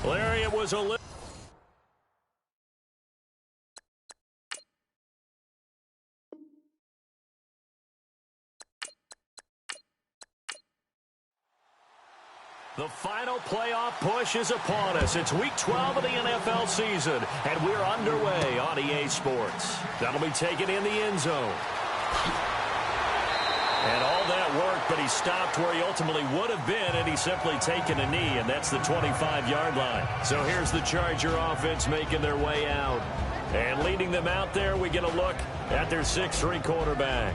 Larry, it was a little... The final playoff push is upon us. It's Week 12 of the NFL season, and we're underway on EA Sports. That'll be taken in the end zone. And all that work, but he stopped where he ultimately would have been, and he's simply taken a knee, and that's the 25-yard line. So here's the Charger offense making their way out. And leading them out there, we get a look at their 6'3" quarterback.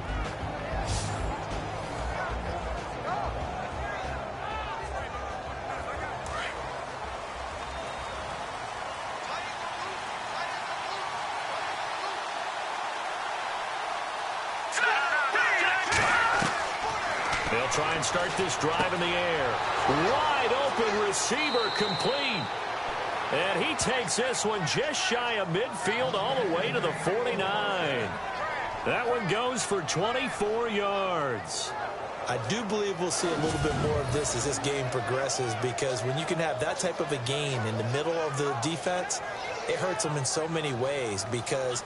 They'll try and start this drive in the air. Wide open receiver complete. And he takes this one just shy of midfield all the way to the 49. That one goes for 24 yards. I do believe we'll see a little bit more of this as this game progresses, because when you can have that type of a gain in the middle of the defense, it hurts them in so many ways, because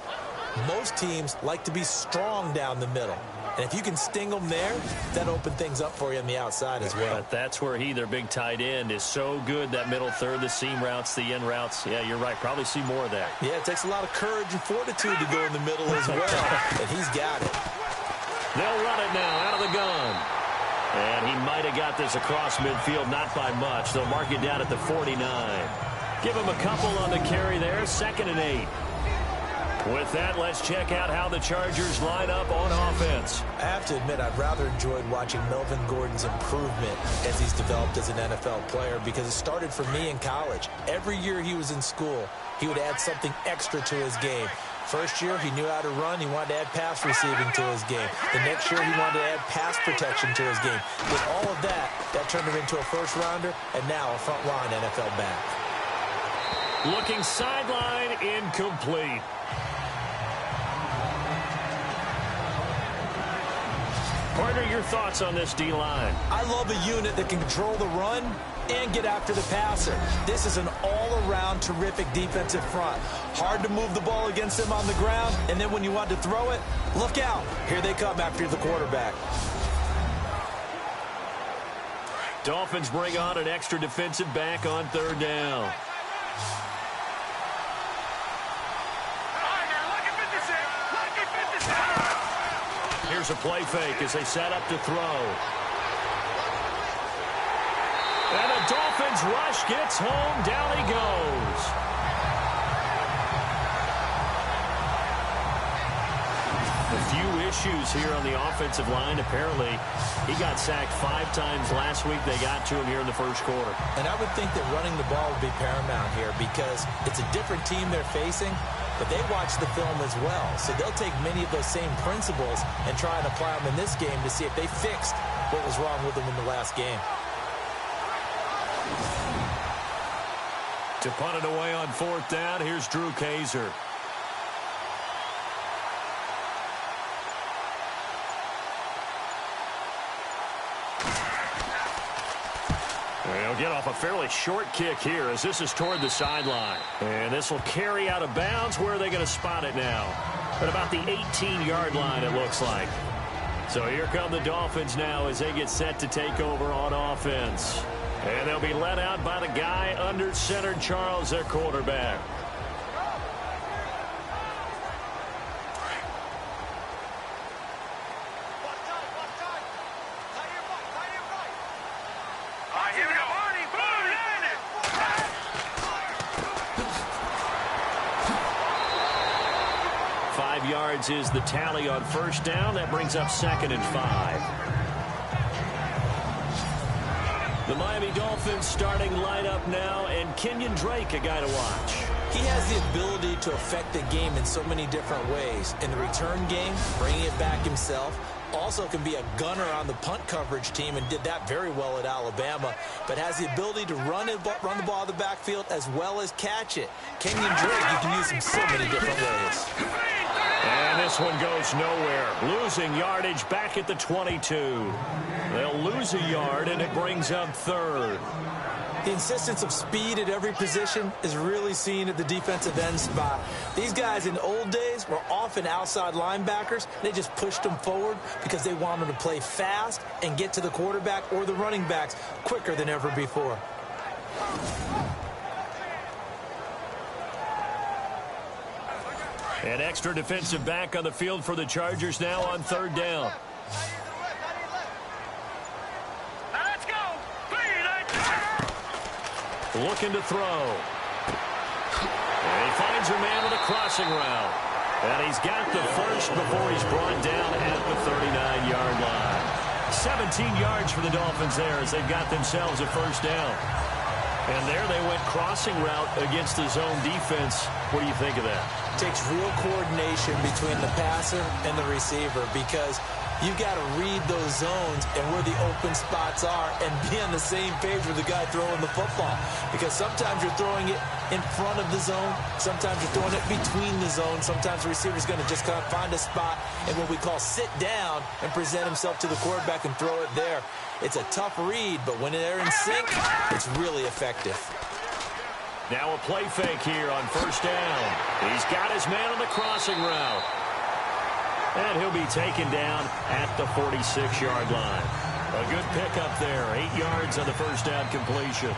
most teams like to be strong down the middle. And if you can sting them there, that opens things up for you on the outside as well. But that's where their big tight end, is so good, that middle third, the seam routes, the end routes. Yeah, you're right. Probably see more of that. Yeah, it takes a lot of courage and fortitude to go in the middle as well. And he's got it. They'll run it now out of the gun. And he might have got this across midfield, not by much. They'll mark it down at the 49. Give him a couple on the carry there, 2nd and 8. With that, let's check out how the Chargers line up on offense. I have to admit, I've rather enjoyed watching Melvin Gordon's improvement as he's developed as an NFL player, because it started for me in college. Every year he was in school, he would add something extra to his game. First year, he knew how to run. He wanted to add pass receiving to his game. The next year, he wanted to add pass protection to his game. With all of that, that turned him into a first-rounder, and now a front-line NFL back. Looking sideline, incomplete. Partner, your thoughts on this D-line? I love a unit that can control the run and get after the passer. This is an all-around terrific defensive front. Hard to move the ball against them on the ground, and then when you want to throw it, look out. Here they come after the quarterback. Dolphins bring on an extra defensive back on 3rd down. Here's a play fake as they set up to throw. And the Dolphins rush gets home. Down he goes. A few issues here on the offensive line. Apparently, he got sacked 5 times last week. They got to him here in the first quarter. And I would think that running the ball would be paramount here, because it's a different team they're facing, but they watch the film as well. So they'll take many of those same principles and try and apply them in this game to see if they fixed what was wrong with them in the last game. To punt it away on 4th down, here's Drew Kaiser. They'll get off a fairly short kick here, as this is toward the sideline. And this will carry out of bounds. Where are they going to spot it now? At about the 18-yard line, it looks like. So here come the Dolphins now as they get set to take over on offense. And they'll be led out by the guy under center, Charles, their quarterback. Yards is the tally on 1st down. That brings up 2nd and 5. The Miami Dolphins starting lineup now, and Kenyon Drake, a guy to watch. He has the ability to affect the game in so many different ways. In the return game, bringing it back himself. Also can be a gunner on the punt coverage team, and did that very well at Alabama, but has the ability to run the ball out of the backfield as well as catch it. Kenyon Drake, you can use him so many different ways. And this one goes nowhere. Losing yardage back at the 22. They'll lose a yard, and it brings up 3rd. The insistence of speed at every position is really seen at the defensive end spot. These guys in old days were often outside linebackers. They just pushed them forward because they wanted to play fast and get to the quarterback or the running backs quicker than ever before. An extra defensive back on the field for the Chargers now on third down. Looking to throw. And he finds a man with a crossing route. And he's got the first before he's brought down at the 39-yard line. 17 yards for the Dolphins there as they've got themselves a first down. And there they went crossing route against the zone defense. What do you think of that? It takes real coordination between the passer and the receiver because you've got to read those zones and where the open spots are and be on the same page with the guy throwing the football. Because sometimes you're throwing it in front of the zone. Sometimes you're throwing it between the zones. Sometimes the receiver's going to just kind of find a spot and what we call sit down and present himself to the quarterback and throw it there. It's a tough read, but when they're in sync, it's really effective. Now a play fake here on first down. He's got his man on the crossing route. And he'll be taken down at the 46-yard line. A good pickup there. 8 yards on the first down completion.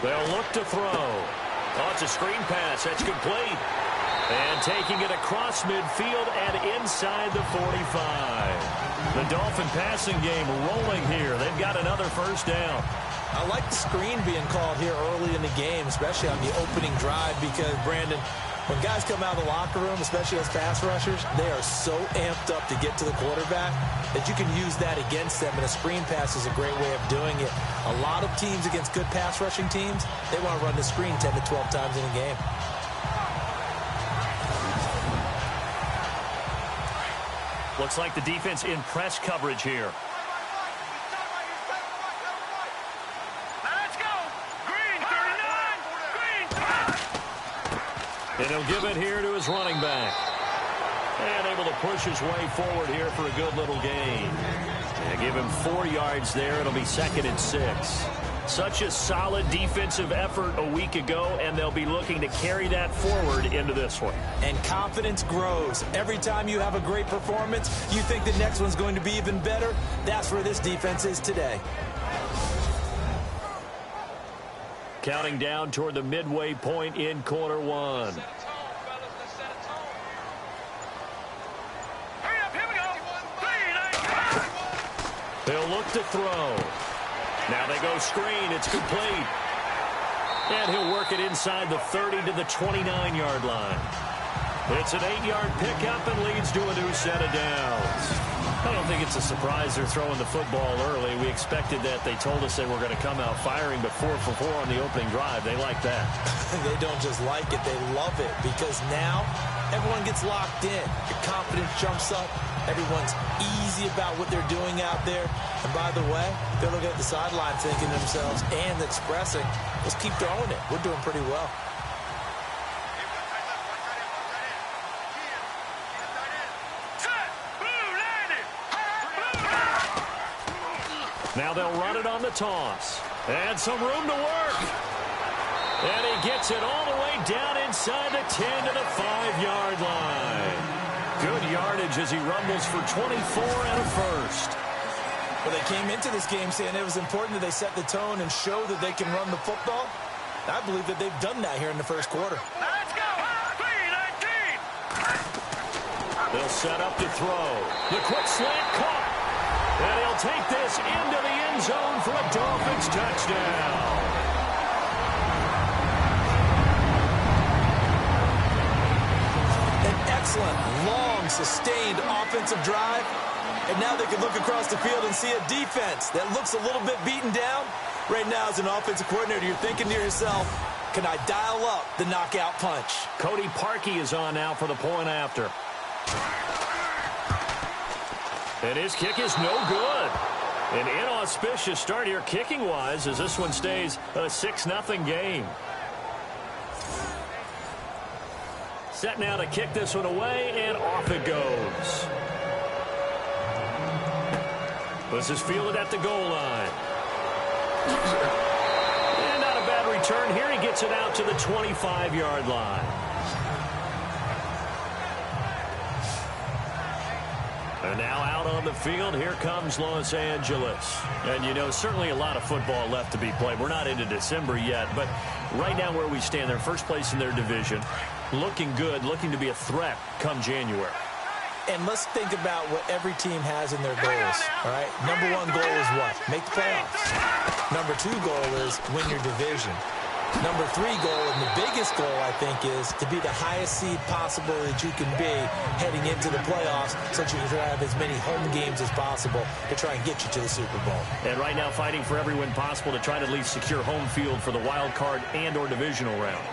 They'll look to throw. Oh, it's a screen pass. That's complete. And taking it across midfield and inside the 45. The Dolphin passing game rolling here. They've got another first down. I like the screen being called here early in the game, especially on the opening drive because, Brandon, when guys come out of the locker room, especially as pass rushers, they are so amped up to get to the quarterback that you can use that against them, and a screen pass is a great way of doing it. A lot of teams against good pass rushing teams, they want to run the screen 10 to 12 times in a game. Looks like the defense in press coverage here. And he'll give it here to his running back. And able to push his way forward here for a good little gain. And give him 4 yards there. It'll be 2nd and 6. Such a solid defensive effort a week ago, and they'll be looking to carry that forward into this one. And confidence grows. Every time you have a great performance, you think the next one's going to be even better. That's where this defense is today. Counting down toward the midway point in quarter one. They'll look to throw. Now they go screen. It's complete. And he'll work it inside the 30 to the 29-yard line. It's an 8-yard pickup and leads to a new set of downs. I don't think it's a surprise they're throwing the football early. We expected that. They told us they were going to come out firing, but 4 for 4 on the opening drive. They like that. They don't just like it. They love it because now everyone gets locked in. The confidence jumps up. Everyone's easy about what they're doing out there. And by the way, they're looking at the sideline thinking to themselves and expressing, let's keep throwing it. We're doing pretty well. Now they'll run it on the toss. And some room to work. And he gets it all the way down inside the 10 to the 5-yard line. Good yardage as he rumbles for 24 and a first. Well, they came into this game saying it was important that they set the tone and show that they can run the football. I believe that they've done that here in the first quarter. Let's go! 3-19! They'll set up to throw. The quick slant caught. And he'll take this into the end zone for a Dolphins touchdown. An excellent, long, sustained offensive drive. And now they can look across the field and see a defense that looks a little bit beaten down. Right now, as an offensive coordinator, you're thinking to yourself, can I dial up the knockout punch? Cody Parkey is on now for the point after. And his kick is no good. An inauspicious start here kicking-wise as this one stays a 6-0 game. Set now to kick this one away, and off it goes. This is fielded at the goal line. And not a bad return here. He gets it out to the 25-yard line. And now out on the field, here comes Los Angeles. And, you know, certainly a lot of football left to be played. We're not into December yet, but right now where we stand, they're first place in their division. Looking good, looking to be a threat come January. And let's think about what every team has in their goals, all right? Number one goal is what? Make the playoffs. Number two goal is win your division. Number three goal, and the biggest goal, I think, is to be the highest seed possible that you can be heading into the playoffs so that you can have as many home games as possible to try and get you to the Super Bowl. And right now fighting for every win possible to try to at least secure home field for the wild card and or divisional round.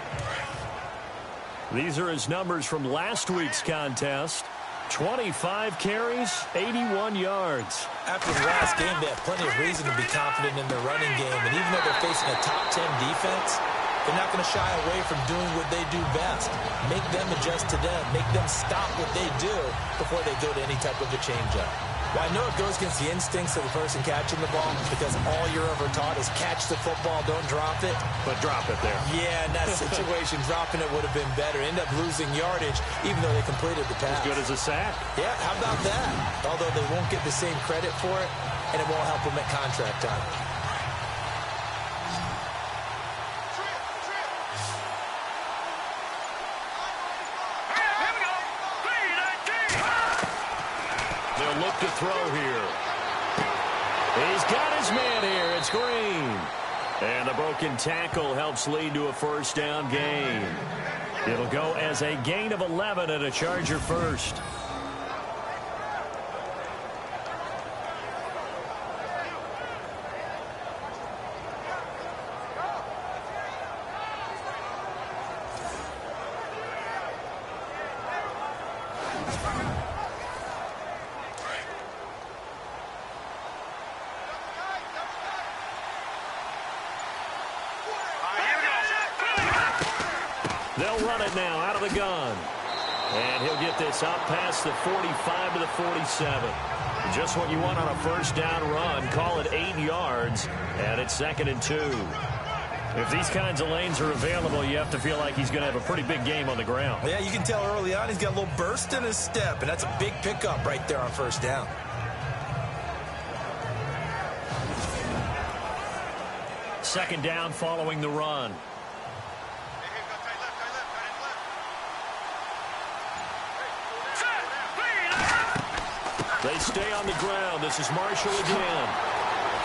These are his numbers from last week's contest. 25 carries, 81 yards. After the last game, they have plenty of reason to be confident in their running game. And even though they're facing a top 10 defense, they're not going to shy away from doing what they do best. Make them adjust to them. Make them stop what they do before they go to any type of a change-up. Well, I know it goes against the instincts of the person catching the ball because all you're ever taught is catch the football, don't drop it. But drop it there. Yeah, in that situation, dropping it would have been better. End up losing yardage even though they completed the pass. As good as a sack. Yeah, how about that? Although they won't get the same credit for it, and it won't help them at contract time. Look to throw here. He's got his man here. It's Green. And the broken tackle helps lead to a first down gain. It'll go as a gain of 11 and a Charger first. They'll run it now out of the gun. And he'll get this up past the 45 to the 47. Just what you want on a first down run. Call it 8 yards. And it's 2nd and 2. If these kinds of lanes are available, you have to feel like he's going to have a pretty big game on the ground. Yeah, you can tell early on he's got a little burst in his step. And that's a big pickup right there on first down. Second down following the run. They stay on the ground. This is Marshall again.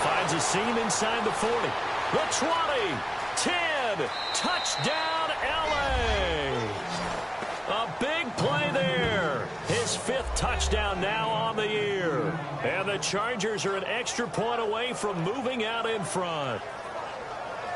Finds a seam inside the 40. The 20. 10. Touchdown, L.A. A big play there. His 5th touchdown now on the year. And the Chargers are an extra point away from moving out in front.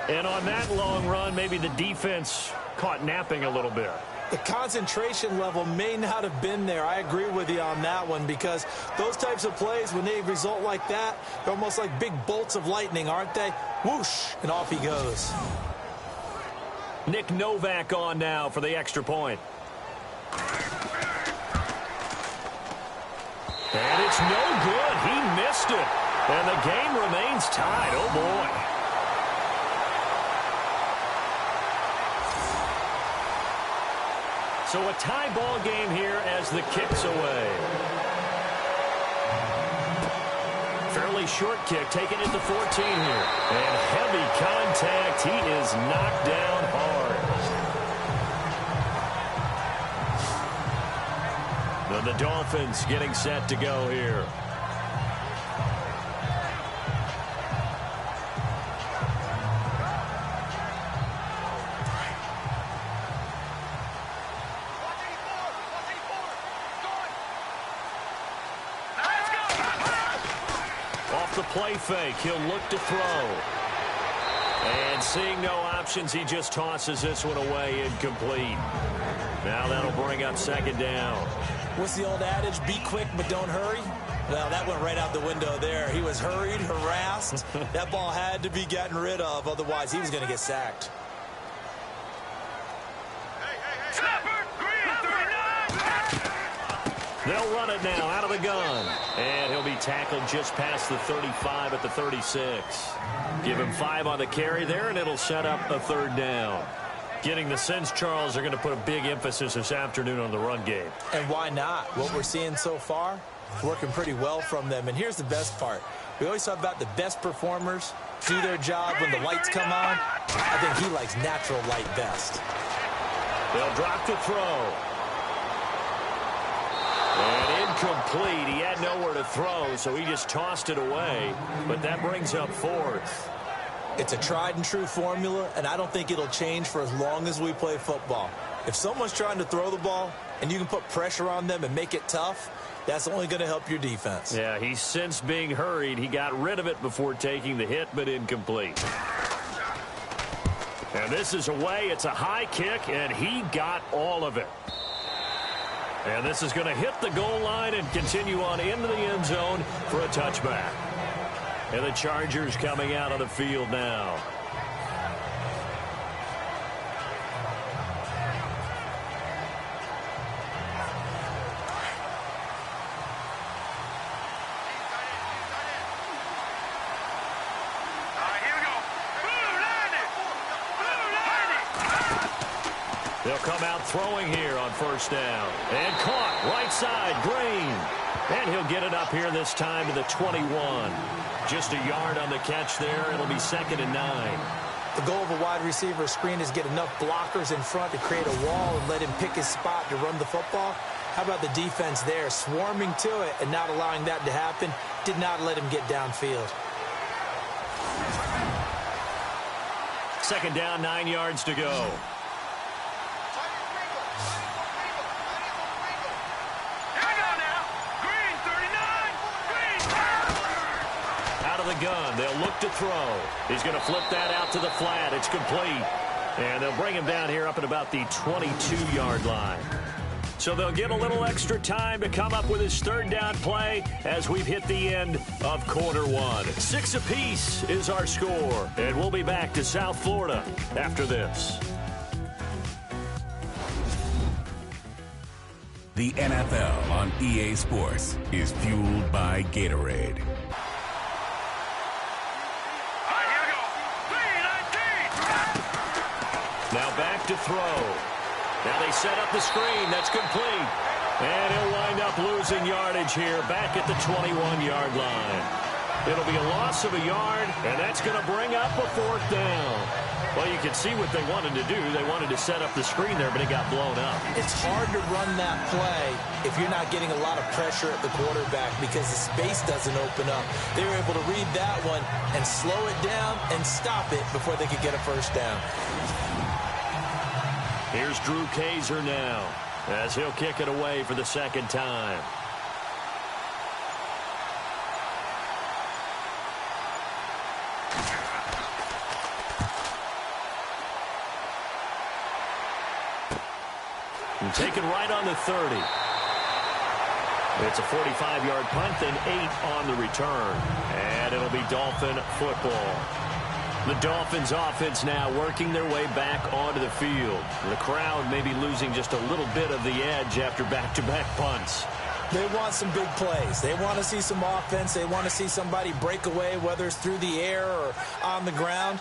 And on that long run, maybe the defense caught napping a little bit. The concentration level may not have been there. I agree with you on that one because those types of plays, when they result like that, they're almost like big bolts of lightning, aren't they? Whoosh, and off he goes. Nick Novak on now for the extra point. And it's no good. He missed it. And the game remains tied. Oh, boy. So a tie ball game here as the kick's away. Fairly short kick, taken at the 14 here. And heavy contact. He is knocked down hard. And the Dolphins getting set to go here. off the play fake. He'll look to throw. And seeing no options, he just tosses this one away, incomplete. Now that'll bring up second down. What's the old adage? Be quick, but don't hurry. Well, that went right out the window there. He was hurried, harassed. That ball had to be gotten rid of. Otherwise, he was going to get sacked. They'll run it now out of the gun. And he'll be tackled just past the 35 at the 36. Give him 5 on the carry there, and it'll set up a third down. Getting the sense Charles are going to put a big emphasis this afternoon on the run game. And why not? What we're seeing so far is working pretty well from them. And here's the best part. We always talk about the best performers do their job when the lights come on. I think he likes natural light best. They'll drop the throw. And incomplete. He had nowhere to throw, so he just tossed it away. But that brings up fourth. It's a tried-and-true formula, and I don't think it'll change for as long as we play football. If someone's trying to throw the ball and you can put pressure on them and make it tough, that's only going to help your defense. Yeah, he's since being hurried. He got rid of it before taking the hit, but incomplete. And this is away. It's a high kick, and he got all of it. And this is going to hit the goal line and continue on into the end zone for a touchback. And the Chargers coming out of the field now. They'll come out throwing here on first down. And caught right side, Green. And he'll get it up here this time to the 21. Just a yard on the catch there. It'll be 2nd and 9. The goal of a wide receiver screen is get enough blockers in front to create a wall and let him pick his spot to run the football. How about the defense there, swarming to it and not allowing that to happen? Did not let him get downfield. 2nd down, 9 yards to go. The gun. They'll look to throw. He's going to flip that out to the flat. It's complete. And they'll bring him down here up at about the 22-yard line. So they'll get a little extra time to come up with his third down play as we've hit the end of quarter one. 6 apiece is our score. And we'll be back to South Florida after this. The NFL on EA Sports is fueled by Gatorade. Now back to throw. Now they set up the screen. That's complete. And he'll wind up losing yardage here back at the 21-yard line. It'll be a loss of a yard, and that's going to bring up a 4th down. Well, you can see what they wanted to do. They wanted to set up the screen there, but it got blown up. It's hard to run that play if you're not getting a lot of pressure at the quarterback because the space doesn't open up. They were able to read that one and slow it down and stop it before they could get a first down. Here's Drew Kaiser now as he'll kick it away for the 2nd time. And taken right on the 30. It's a 45-yard punt, then 8 on the return. And it'll be Dolphin football. The Dolphins offense now working their way back onto the field. The crowd may be losing just a little bit of the edge after back-to-back punts. They want some big plays. They want to see some offense. They want to see somebody break away, whether it's through the air or on the ground.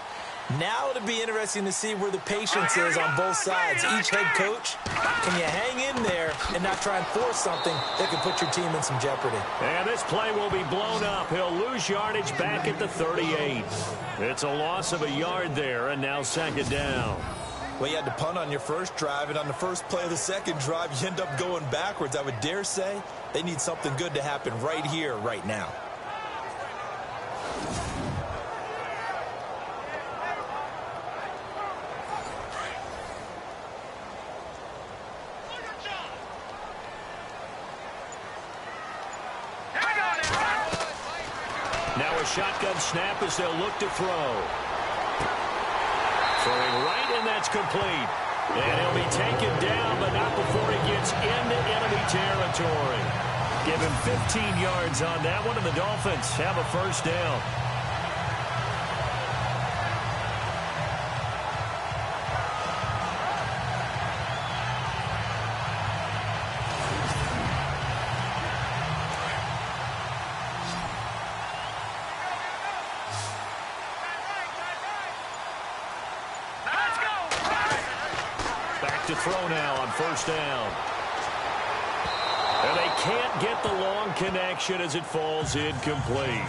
Now it'll be interesting to see where the patience is on both sides. Each head coach, can you hang in there and not try and force something that could put your team in some jeopardy? And this play will be blown up. He'll lose yardage back at the 38. It's a loss of a yard there, and now 2nd down. Well, you had to punt on your first drive, and on the first play of the second drive, you end up going backwards. I would dare say they need something good to happen right here, right now. Now a shotgun snap as they'll look to throw. Throwing right, and that's complete. And he'll be taken down, but not before he gets into enemy territory. Give him 15 yards on that one, and the Dolphins have a first down. To throw now on first down. And they can't get the long connection as it falls incomplete.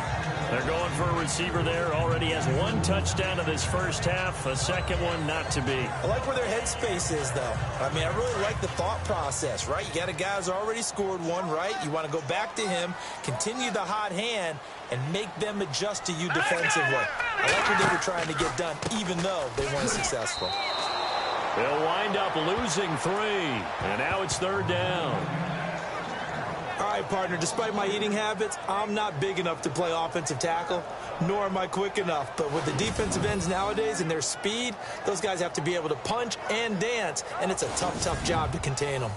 They're going for a receiver there. Already has one touchdown in this first half. A second one not to be. I like where their headspace is, though. I mean, I really like the thought process, right? You got a guy who's already scored one, right? You want to go back to him, continue the hot hand, and make them adjust to you defensively. I like what they were trying to get done, even though they weren't successful. They'll wind up losing 3. And now it's third down. All right, partner, despite my eating habits, I'm not big enough to play offensive tackle, nor am I quick enough. But with the defensive ends nowadays and their speed, those guys have to be able to punch and dance, and it's a tough, tough job to contain them.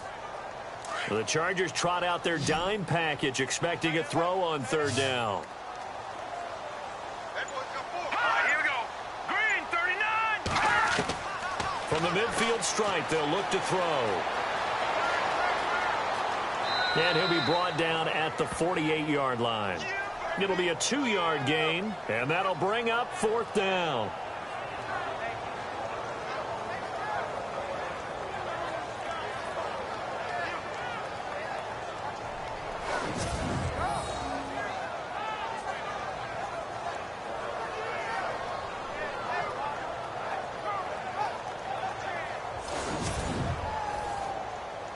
The Chargers trot out their dime package, expecting a throw on third down. From the midfield stripe, they'll look to throw. And he'll be brought down at the 48-yard line. It'll be a 2-yard gain, and that'll bring up fourth down.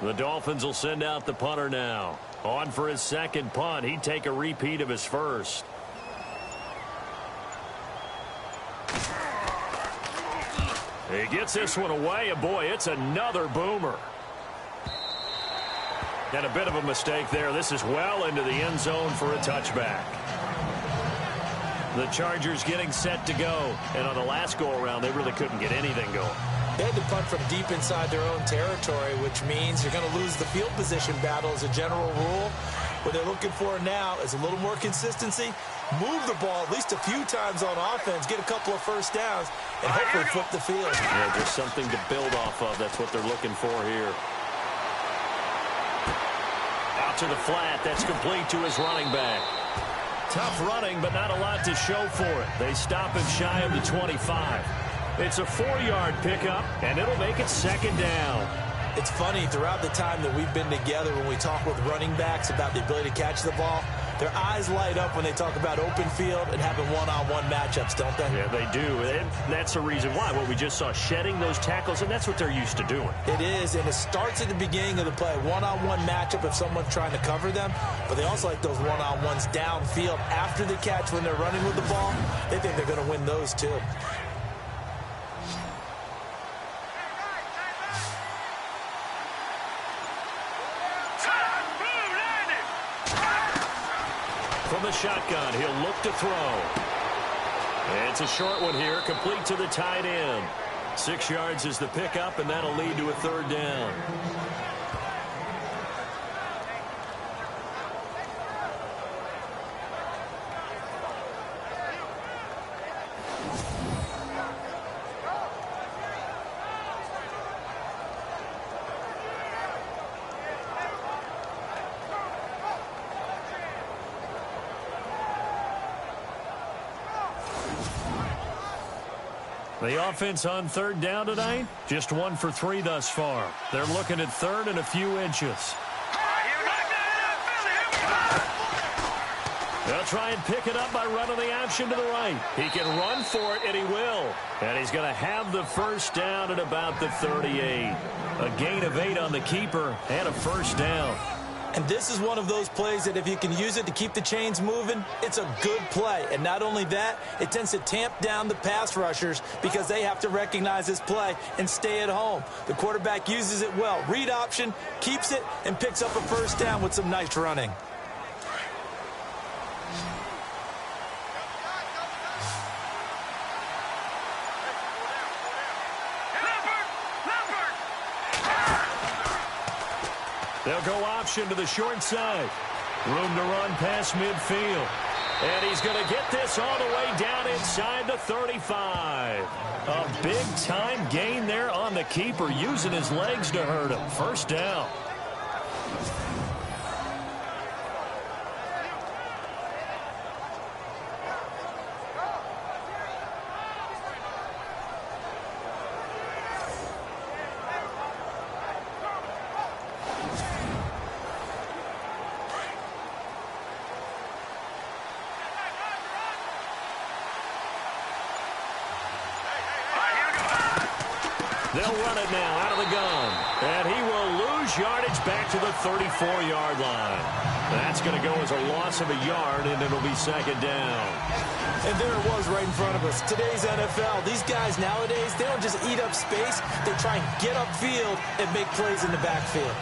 The Dolphins will send out the punter now. On for his second punt. He'd take a repeat of his first. He gets this one away, and boy, it's another boomer. And a bit of a mistake there. This is well into the end zone for a touchback. The Chargers getting set to go. And on the last go-around, they really couldn't get anything going. They had to punt from deep inside their own territory, which means you're going to lose the field position battle as a general rule. What they're looking for now is a little more consistency, move the ball at least a few times on offense, get a couple of first downs, and hopefully flip the field. Yeah, just something to build off of. That's what they're looking for here. Out to the flat. That's complete to his running back. Tough running, but not a lot to show for it. They stop him shy of the 25. It's a 4-yard pickup, and it'll make it second down. It's funny, throughout the time that we've been together, when we talk with running backs about the ability to catch the ball, their eyes light up when they talk about open field and having one-on-one matchups, don't they? Yeah, they do. And that's the reason why. What we just saw, shedding those tackles, and that's what they're used to doing. It is, and it starts at the beginning of the play. One-on-one matchup if someone's trying to cover them, but they also like those one-on-ones downfield after the catch when they're running with the ball. They think they're going to win those, too. From the shotgun, he'll look to throw. It's a short one here, complete to the tight end. 6 yards is the pickup, and that'll lead to a third down. The offense on third down tonight, just 1 for 3 thus far. They're looking at third and a few inches. They'll try and pick it up by running the option to the right. He can run for it, and he will. And he's going to have the first down at about the 38. A gain of 8 on the keeper and a first down. And this is one of those plays that if you can use it to keep the chains moving, it's a good play. And not only that, it tends to tamp down the pass rushers because they have to recognize this play and stay at home. The quarterback uses it well. Read option, keeps it, and picks up a first down with some nice running. They'll go option to the short side. Room to run past midfield. And he's going to get this all the way down inside the 35. A big-time gain there on the keeper, using his legs to hurt him. First down. They'll run it now out of the gun. And he will lose yardage back to the 34-yard line. That's going to go as a loss of a yard, and it'll be second down. And there it was right in front of us. Today's NFL, these guys nowadays, they don't just eat up space. They try and get upfield and make plays in the backfield.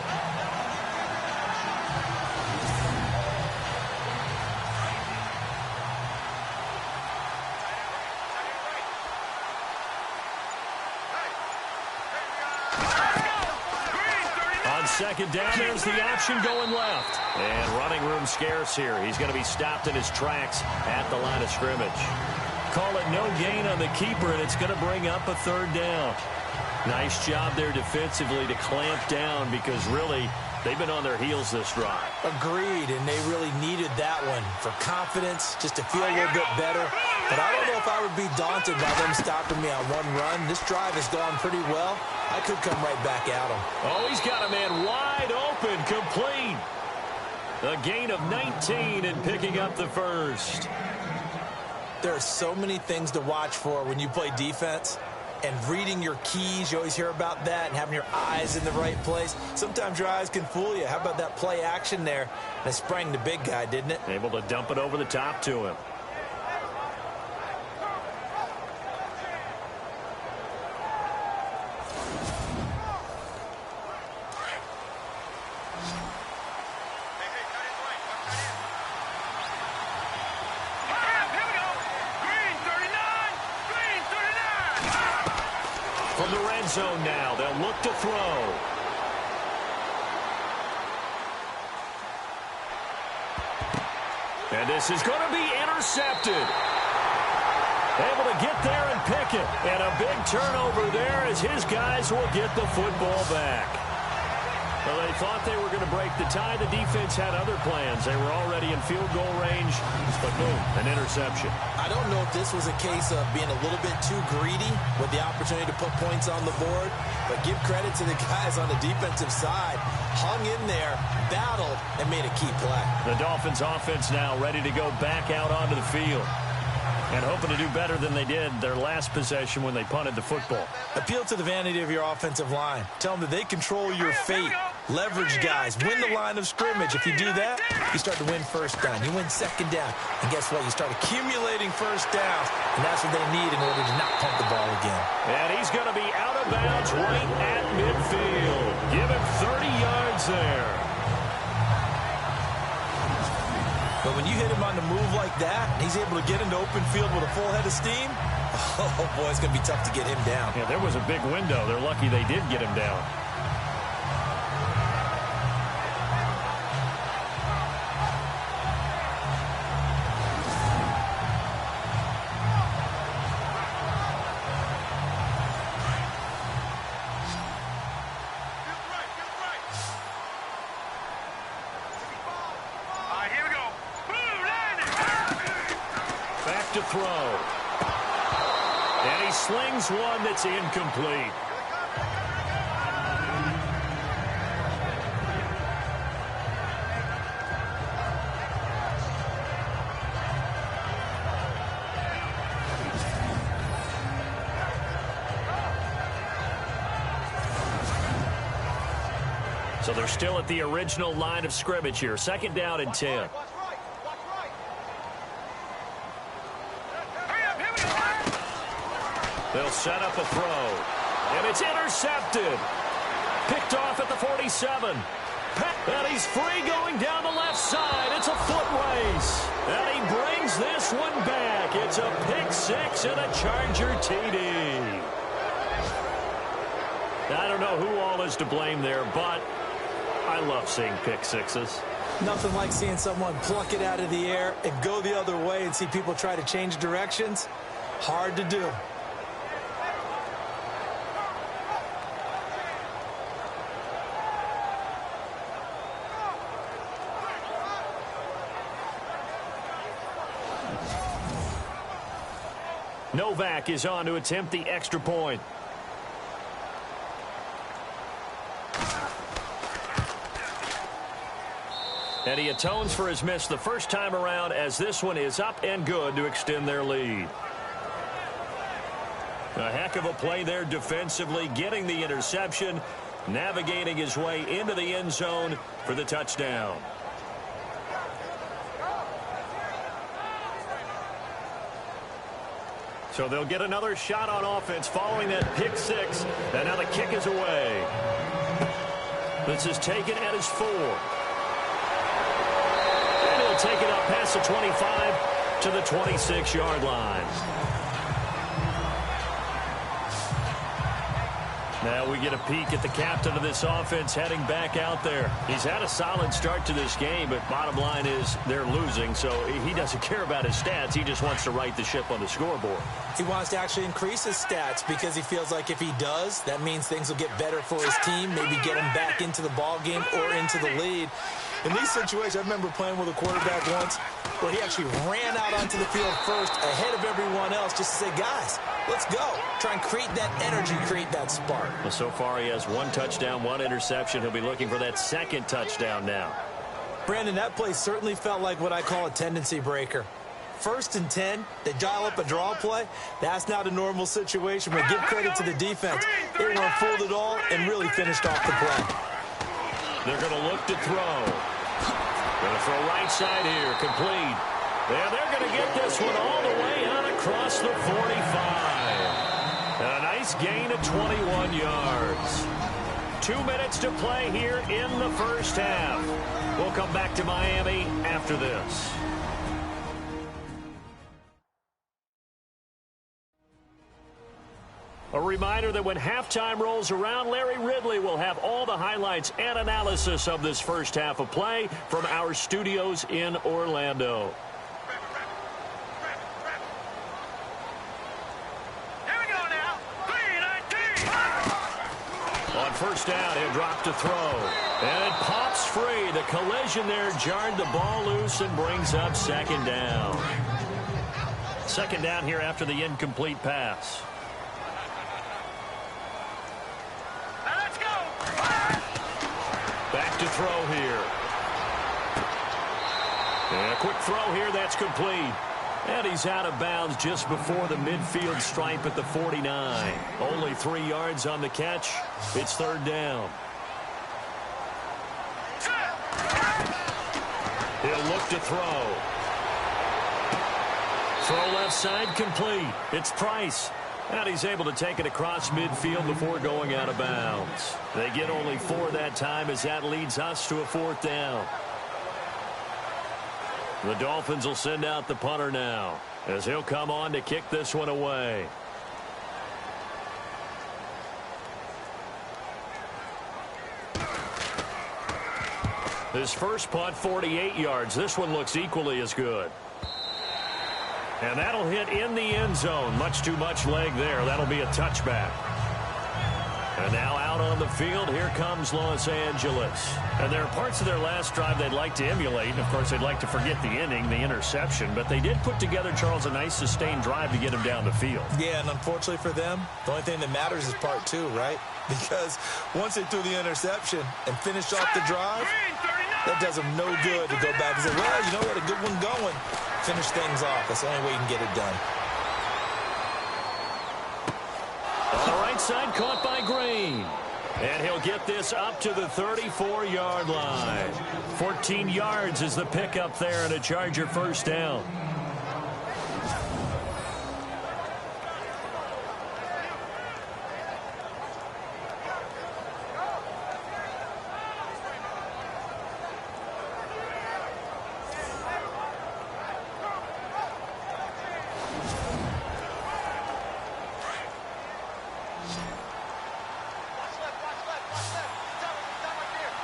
Second down, there's the option going left. And running room scarce here. He's going to be stopped in his tracks at the line of scrimmage. Call it no gain on the keeper, and it's going to bring up a third down. Nice job there defensively to clamp down, because really, they've been on their heels this drive. Agreed, and they really needed that one for confidence, just to feel a little bit better. But I don't know if I would be daunted by them stopping me on one run. This drive has gone pretty well. I could come right back at him. Oh, he's got a man wide open, complete. A gain of 19 and picking up the first. There are so many things to watch for when you play defense. And reading your keys, you always hear about that, and having your eyes in the right place. Sometimes your eyes can fool you. How about that play action there? That sprang the big guy, didn't it? Able to dump it over the top to him. From the red zone now, they'll look to throw. And this is going to be intercepted. Able to get there and pick it. And a big turnover there as his guys will get the football back. Well, they thought they were going to break the tie. The defense had other plans. They were already in field goal range, but boom, an interception. I don't know if this was a case of being a little bit too greedy with the opportunity to put points on the board, but give credit to the guys on the defensive side. Hung in there, battled, and made a key play. The Dolphins offense now ready to go back out onto the field, and hoping to do better than they did their last possession when they punted the football. Appeal to the vanity of your offensive line. Tell them that they control your fate. Leverage guys. Win the line of scrimmage. If you do that, you start to win first down. You win second down. And guess what? You start accumulating first downs. And that's what they need in order to not punt the ball again. And he's going to be out of bounds right at midfield. Give him 30 yards there. But when you hit him on the move like that, and he's able to get into open field with a full head of steam, oh boy, it's going to be tough to get him down. Yeah, there was a big window. They're lucky they did get him down. To throw. And he slings one that's incomplete. So they're still at the original line of scrimmage here. Second down and 10. They'll set up a throw. And it's intercepted. Picked off at the 47. And he's free going down the left side. It's a foot race. And he brings this one back. It's a pick six and a Charger TD. I don't know who all is to blame there, but I love seeing pick sixes. Nothing like seeing someone pluck it out of the air and go the other way and see people try to change directions. Hard to do. Novak is on to attempt the extra point. And he atones for his miss the first time around, as this one is up and good to extend their lead. A heck of a play there defensively, getting the interception, navigating his way into the end zone for the touchdown. So they'll get another shot on offense following that pick six. And now the kick is away. This is taken at his 4. And he'll take it up past the 25 to the 26-yard line. Now we get a peek at the captain of this offense heading back out there. He's had a solid start to this game, but bottom line is they're losing, so he doesn't care about his stats. He just wants to right the ship on the scoreboard. He wants to actually increase his stats because he feels like if he does, that means things will get better for his team, maybe get him back into the ball game or into the lead. In these situations, I remember playing with a quarterback once where he actually ran out onto the field first ahead of everyone else just to say, guys, let's go. Try and create that energy, create that spark. Well, so far he has 1 touchdown, 1 interception. He'll be looking for that second touchdown now. Brandon, that play certainly felt like what I call a tendency breaker. 1st and 10, they dial up a draw play. That's not a normal situation, but give credit to the defense. They weren't fooled at all and really finished off the play. They're going to look to throw. Going to throw right side here, complete. And they're going to get this one all the way out across the 45. And a nice gain of 21 yards. 2 minutes to play here in the first half. We'll come back to Miami after this. A reminder that when halftime rolls around, Larry Ridley will have all the highlights and analysis of this first half of play from our studios in Orlando. Here we go now. 3-19. On first down, he'll drop to throw. And it pops free. The collision there jarred the ball loose and brings up 2nd down. 2nd down here after the incomplete pass. Back to throw here. And a quick throw here, that's complete. And he's out of bounds just before the midfield stripe at the 49. Only 3 yards on the catch. It's 3rd down. He'll look to throw. Throw left side, complete. It's Price. And he's able to take it across midfield before going out of bounds. They get only 4 that time as that leads us to a 4th down. The Dolphins will send out the punter now as he'll come on to kick this one away. His first punt, 48 yards. This one looks equally as good. And that'll hit in the end zone. Much too much leg there. That'll be a touchback. And now out on the field, here comes Los Angeles. And there are parts of their last drive they'd like to emulate. And, of course, they'd like to forget the inning, the interception. But they did put together, Charles, a nice sustained drive to get him down the field. Yeah, and unfortunately for them, the only thing that matters is part 2, right? Because once they threw the interception and finished off the drive, that does them no good to go back and say, well, you know what, a good one going. Finish things off. That's the only way you can get it done. On the right side, caught by Green. And he'll get this up to the 34-yard line. 14 yards is the pickup there and a Charger first down.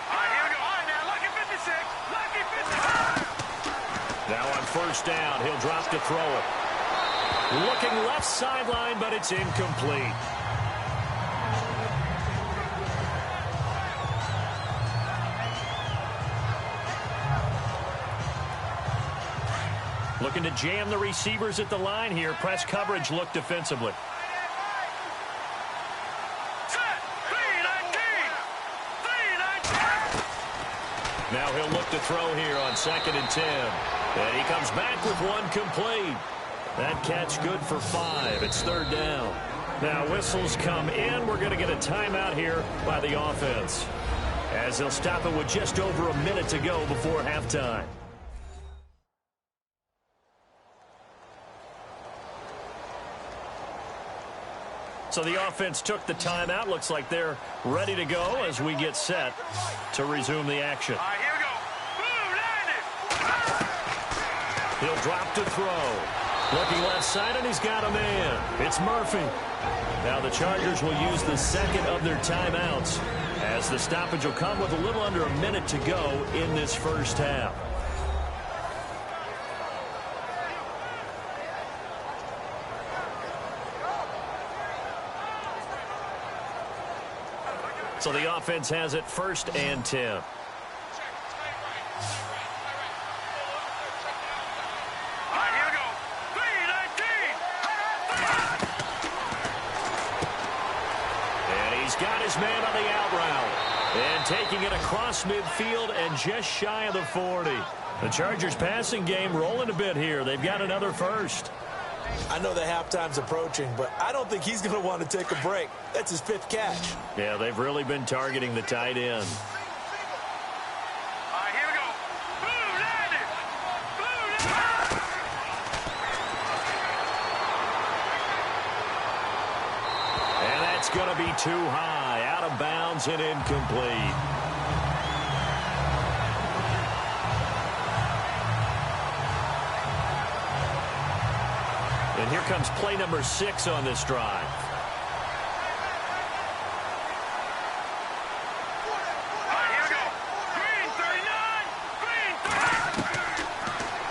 All right, here we go. Now on first down, he'll drop to throw it. Looking left sideline, but it's incomplete. Looking to jam the receivers at the line here. Press coverage look defensively. Now he'll look to throw here on 2nd and 10. And he comes back with one complete. That catch good for 5. It's 3rd down. Now whistles come in. We're going to get a timeout here by the offense, as they'll stop it with just over a minute to go before halftime. So the offense took the timeout. Looks like they're ready to go as we get set to resume the action. All right, here we go. Boom, He'll drop to throw. Looking left side, and he's got a man. It's Murphy. Now the Chargers will use the second of their timeouts, as the stoppage will come with a little under a minute to go in this first half. So the offense has it 1st and 10. All right, here we go. 3-19. And he's got his man on the out route. And taking it across midfield and just shy of the 40. The Chargers passing game rolling a bit here. They've got another first. I know the halftime's approaching, but I don't think he's going to want to take a break. That's his 5th catch. Yeah, they've really been targeting the tight end. All right, here we go. Boom, landed. Boom, landed. And that's going to be too high, out of bounds and incomplete. And here comes play number 6 on this drive.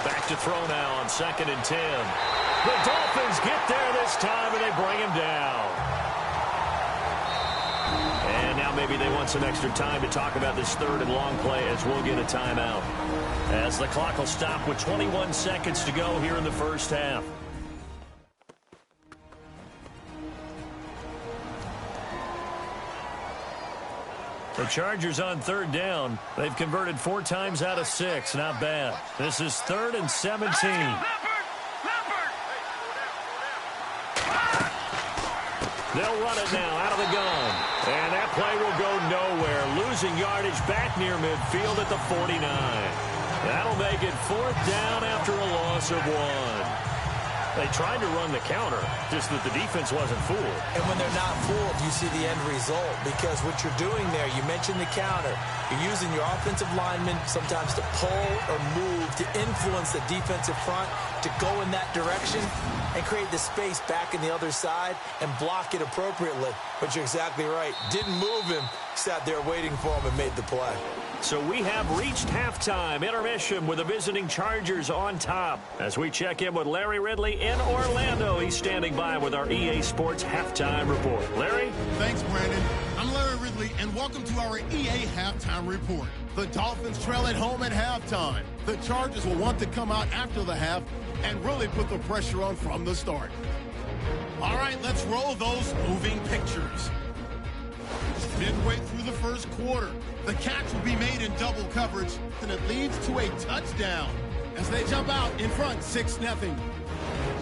Back to throw now on 2nd and 10. The Dolphins get there this time, and they bring him down. And now maybe they want some extra time to talk about this 3rd and long play, as we'll get a timeout, as the clock will stop with 21 seconds to go here in the first half. The Chargers on 3rd down. They've converted 4 times out of 6. Not bad. This is 3rd and 17. They'll run it now out of the gun. And that play will go nowhere. Losing yardage back near midfield at the 49. That'll make it 4th down after a loss of 1. They tried to run the counter, just that the defense wasn't fooled. And when they're not fooled, you see the end result, because what you're doing there, you mentioned the counter. You're using your offensive linemen sometimes to pull or move to influence the defensive front to go in that direction and create the space back in the other side and block it appropriately. But you're exactly right. Didn't move him, sat there waiting for him and made the play. So we have reached halftime intermission with the visiting Chargers on top. As we check in with Larry Ridley in Orlando, he's standing by with our EA Sports Halftime Report. Larry? Thanks, Brandon. I'm Larry Ridley, and welcome to our EA Halftime Report. The Dolphins trail at home at halftime. The Chargers will want to come out after the half and really put the pressure on from the start. All right, let's roll those moving pictures. Midway through the first quarter, the catch will be made in double coverage, and it leads to a touchdown as they jump out in front 6-0.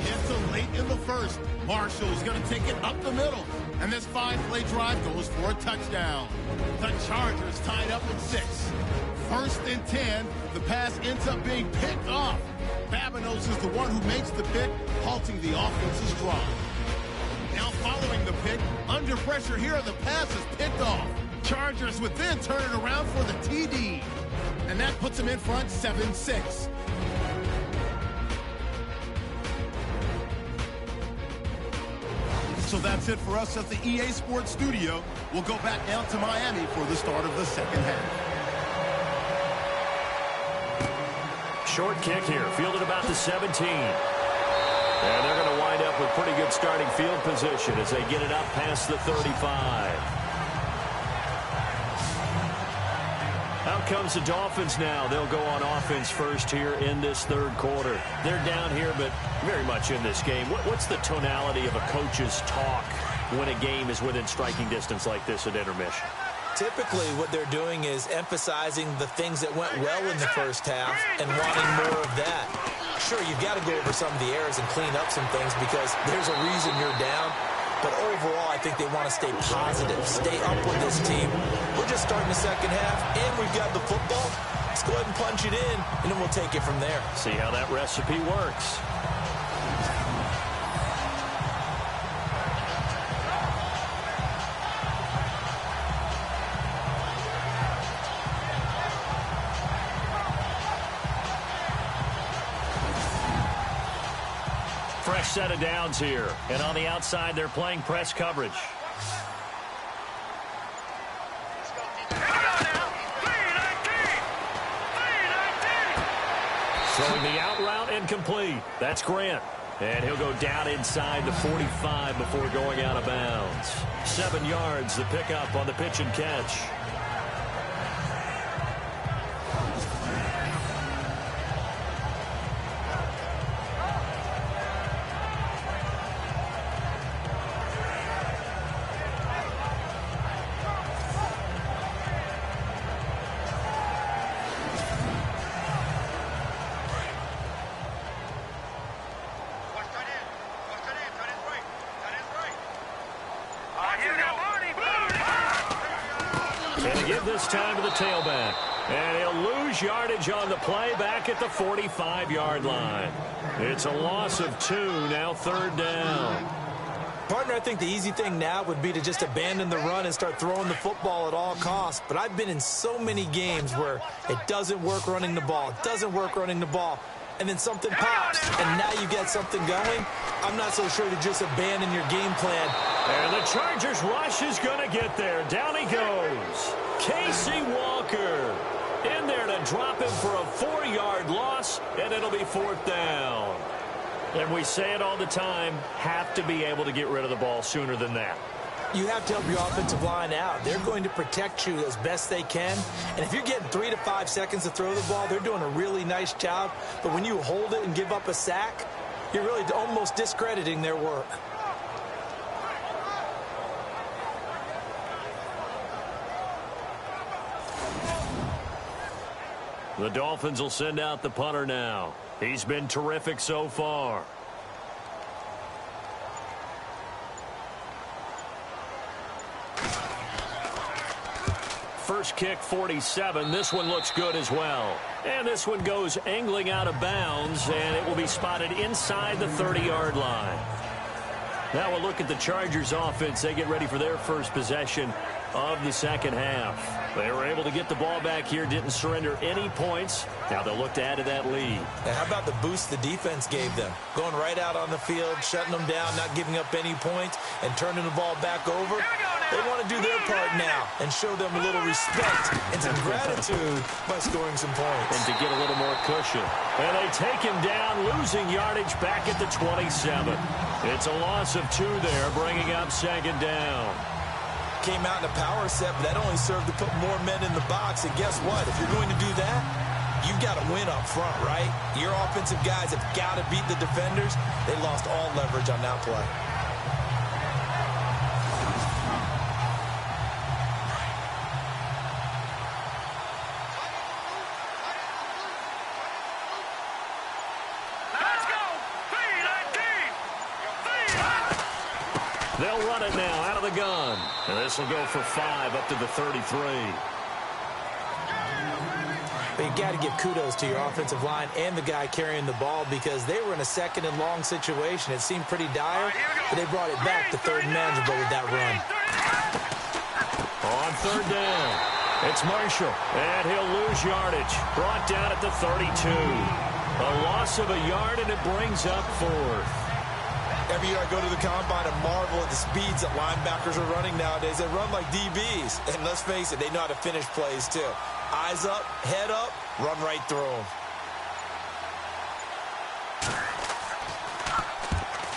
Hit to late in the first. Marshall's going to take it up the middle, and this 5-play drive goes for a touchdown. The Chargers tied up at 6. 1st and 10, the pass ends up being picked off. Babinos is the one who makes the pick, halting the offense's drive. Now following the pick, under pressure here, the pass is picked off. Chargers would then turn it around for the TD. And that puts them in front 7-6. So that's it for us at the EA Sports Studio. We'll go back down to Miami for the start of the second half. Short kick here, fielded about the 17. And they're going to wind up with pretty good starting field position as they get it up past the 35. Out comes the Dolphins now. They'll go on offense first here in this third quarter. They're down here, but very much in this game. What's the tonality of a coach's talk when a game is within striking distance like this at intermission? Typically, what they're doing is emphasizing the things that went well in the first half and wanting more of that. Sure, you've got to go over some of the errors and clean up some things because there's a reason you're down. But overall, I think they want to stay positive, stay up with this team. We're just starting the second half, and we've got the football. Let's go ahead and punch it in, and then we'll take it from there. See how that recipe works. Fresh set of downs here. And on the outside, they're playing press coverage. Throwing the out route incomplete. That's Grant. And he'll go down inside the 45 before going out of bounds. 7 yards, the pickup on the pitch and catch. This time to the tailback. And he'll lose yardage on the play back at the 45-yard line. It's a loss of 2, now third down. Partner, I think the easy thing now would be to just abandon the run and start throwing the football at all costs. But I've been in so many games where it doesn't work running the ball. It doesn't work running the ball. And then something pops, and now you get something going. I'm not so sure to just abandon your game plan. And the Chargers rush is going to get there. Down he goes. Casey Walker in there to drop him for a 4-yard loss, and it'll be fourth down. And we say it all the time, have to be able to get rid of the ball sooner than that. You have to help your offensive line out. They're going to protect you as best they can. And if you're getting 3 to 5 seconds to throw the ball, they're doing a really nice job. But when you hold it and give up a sack, you're really almost discrediting their work. The Dolphins will send out the punter now. He's been terrific so far. First kick, 47. This one looks good as well. And this one goes angling out of bounds, and it will be spotted inside the 30-yard line. Now we'll look at the Chargers offense. They get ready for their first possession of the second half. They were able to get the ball back here, didn't surrender any points. Now they'll look to add to that lead. And how about the boost the defense gave them? Going right out on the field, shutting them down, not giving up any points, and turning the ball back over. They want to do their part now and show them a little respect and some gratitude by scoring some points. And to get a little more cushion. And they take him down, losing yardage back at the 27. It's a loss of 2 there, bringing up second down. Came out in a power set, but that only served to put more men in the box. And guess what? If you're going to do that, you've got to win up front, right? Your offensive guys have got to beat the defenders. They lost all leverage on that play. They'll run it now out of the gun. And this will go for 5 up to the 33. But you got to give kudos to your offensive line and the guy carrying the ball because they were in a second and long situation. It seemed pretty dire, but they brought it back to third and manageable with that run. On third down, it's Marshall, and he'll lose yardage. Brought down at the 32. A loss of a yard, and it brings up fourth. Every year I go to the combine and marvel at the speeds that linebackers are running nowadays. They run like DBs. And let's face it, they know how to finish plays too. Eyes up, head up, run right through them.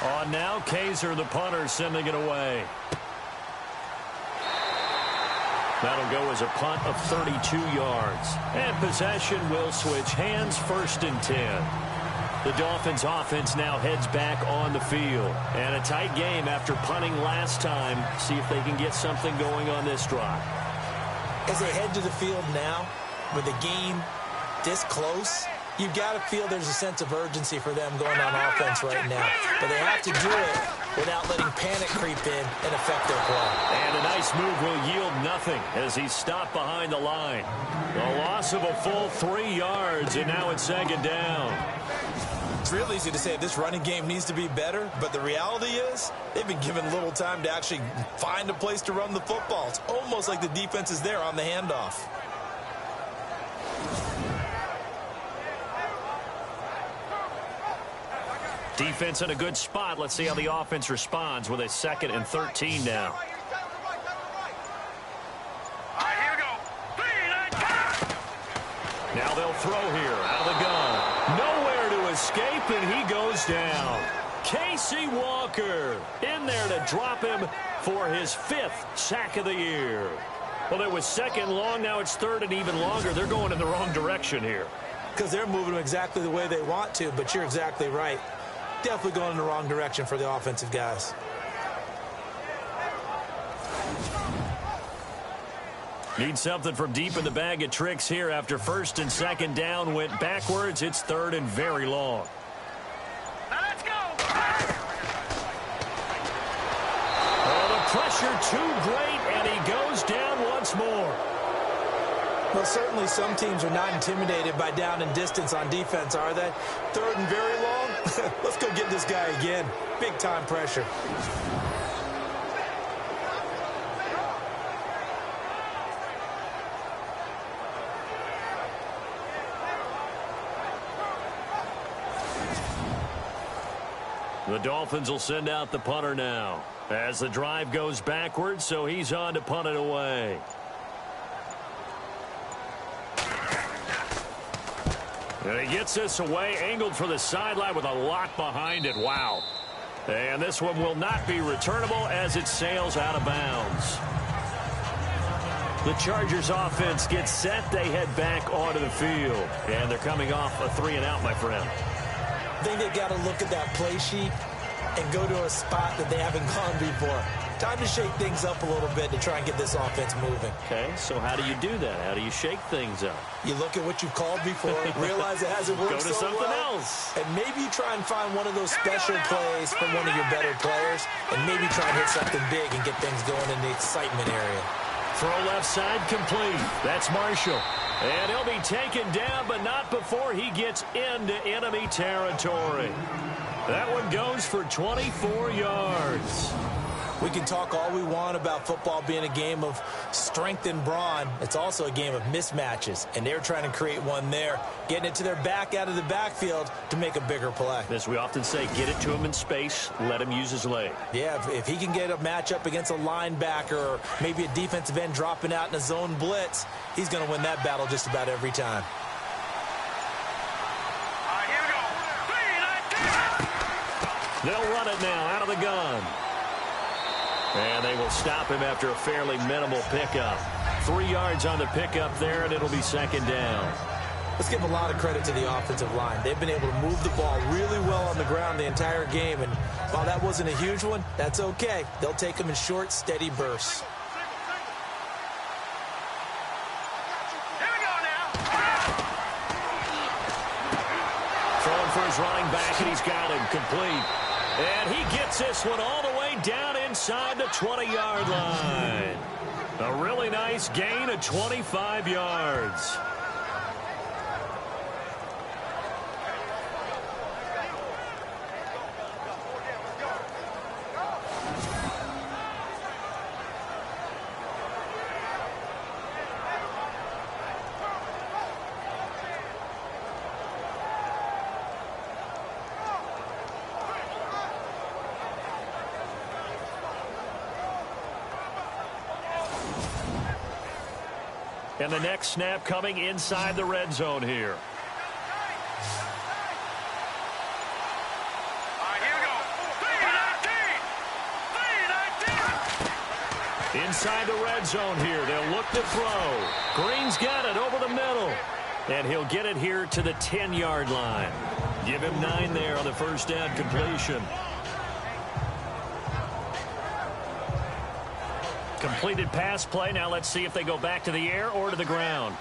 On now, Kaiser, the punter, sending it away. That'll go as a punt of 32 yards. And possession will switch hands, 1st and 10. The Dolphins offense now heads back on the field. And a tight game after punting last time. See if they can get something going on this drive. As they head to the field now, with the game this close, you've got to feel there's a sense of urgency for them going on offense right now. But they have to do it without letting panic creep in and affect their play. And a nice move will yield nothing as he's stopped behind the line. A loss of a full 3 yards, and now it's 2nd down. It's real easy to say this running game needs to be better, but the reality is they've been given little time to actually find a place to run the football. It's almost like the defense is there on the handoff. Defense in a good spot. Let's see how the offense responds with a 2nd and 13 now. Now they'll throw here out of the gun. Nowhere to escape, and he goes down. Casey Walker in there to drop him for his 5th sack of the year. Well, it was 2nd long. Now it's 3rd and even longer. They're going in the wrong direction here. Because they're moving them exactly the way they want to, but you're exactly right. Definitely going in the wrong direction for the offensive guys. Need something from deep in the bag of tricks here after 1st and 2nd down went backwards. It's 3rd and very long. Now let's go. Oh, the pressure too great, and he goes down once more. Well, certainly some teams are not intimidated by down and distance on defense, are they? 3rd and very long? Let's go get this guy again. Big time pressure. The Dolphins will send out the punter now as the drive goes backwards, so he's on to punt it away. And he gets this away, angled for the sideline with a lot behind it. Wow. And this one will not be returnable as it sails out of bounds. The Chargers offense gets set. They head back onto the field. And they're coming off a 3-and-out, my friend. I think they've got to look at that play sheet and go to a spot that they haven't gone before. Time to shake things up a little bit to try and get this offense moving. Okay, so how do you do that? How do you shake things up? You look at what you've called before, realize it hasn't worked Go to so something well, else. and maybe you try and find one of those special plays from one of your better players, and maybe try and hit something big and get things going in the excitement area. Throw left side complete. That's Marshall. And he'll be taken down, but not before he gets into enemy territory. That one goes for 24 yards. We can talk all we want about football being a game of strength and brawn. It's also a game of mismatches, and they're trying to create one there, getting it to their back out of the backfield to make a bigger play. As we often say, get it to him in space, let him use his leg. Yeah, if he can get a matchup against a linebacker or maybe a defensive end dropping out in a zone blitz, he's going to win that battle just about every time. They'll run it now out of the gun. And they will stop him after a fairly minimal pickup. 3 yards on the pickup there, and it'll be 2nd down. Let's give a lot of credit to the offensive line. They've been able to move the ball really well on the ground the entire game. And while that wasn't a huge one, that's okay. They'll take them in short, steady bursts. Here we go now. Throwing for his running back, and he's got him complete. And he gets this one all the way down inside the 20-yard line. A really nice gain of 25 yards. And the next snap coming inside the red zone here. Here we go. 3 Inside the red zone here. They'll look to throw. Green's got it over the middle. And he'll get it here to the 10-yard line. Give him 9 there on the first down completion. Completed pass play. Now let's see if they go back to the air or to the ground.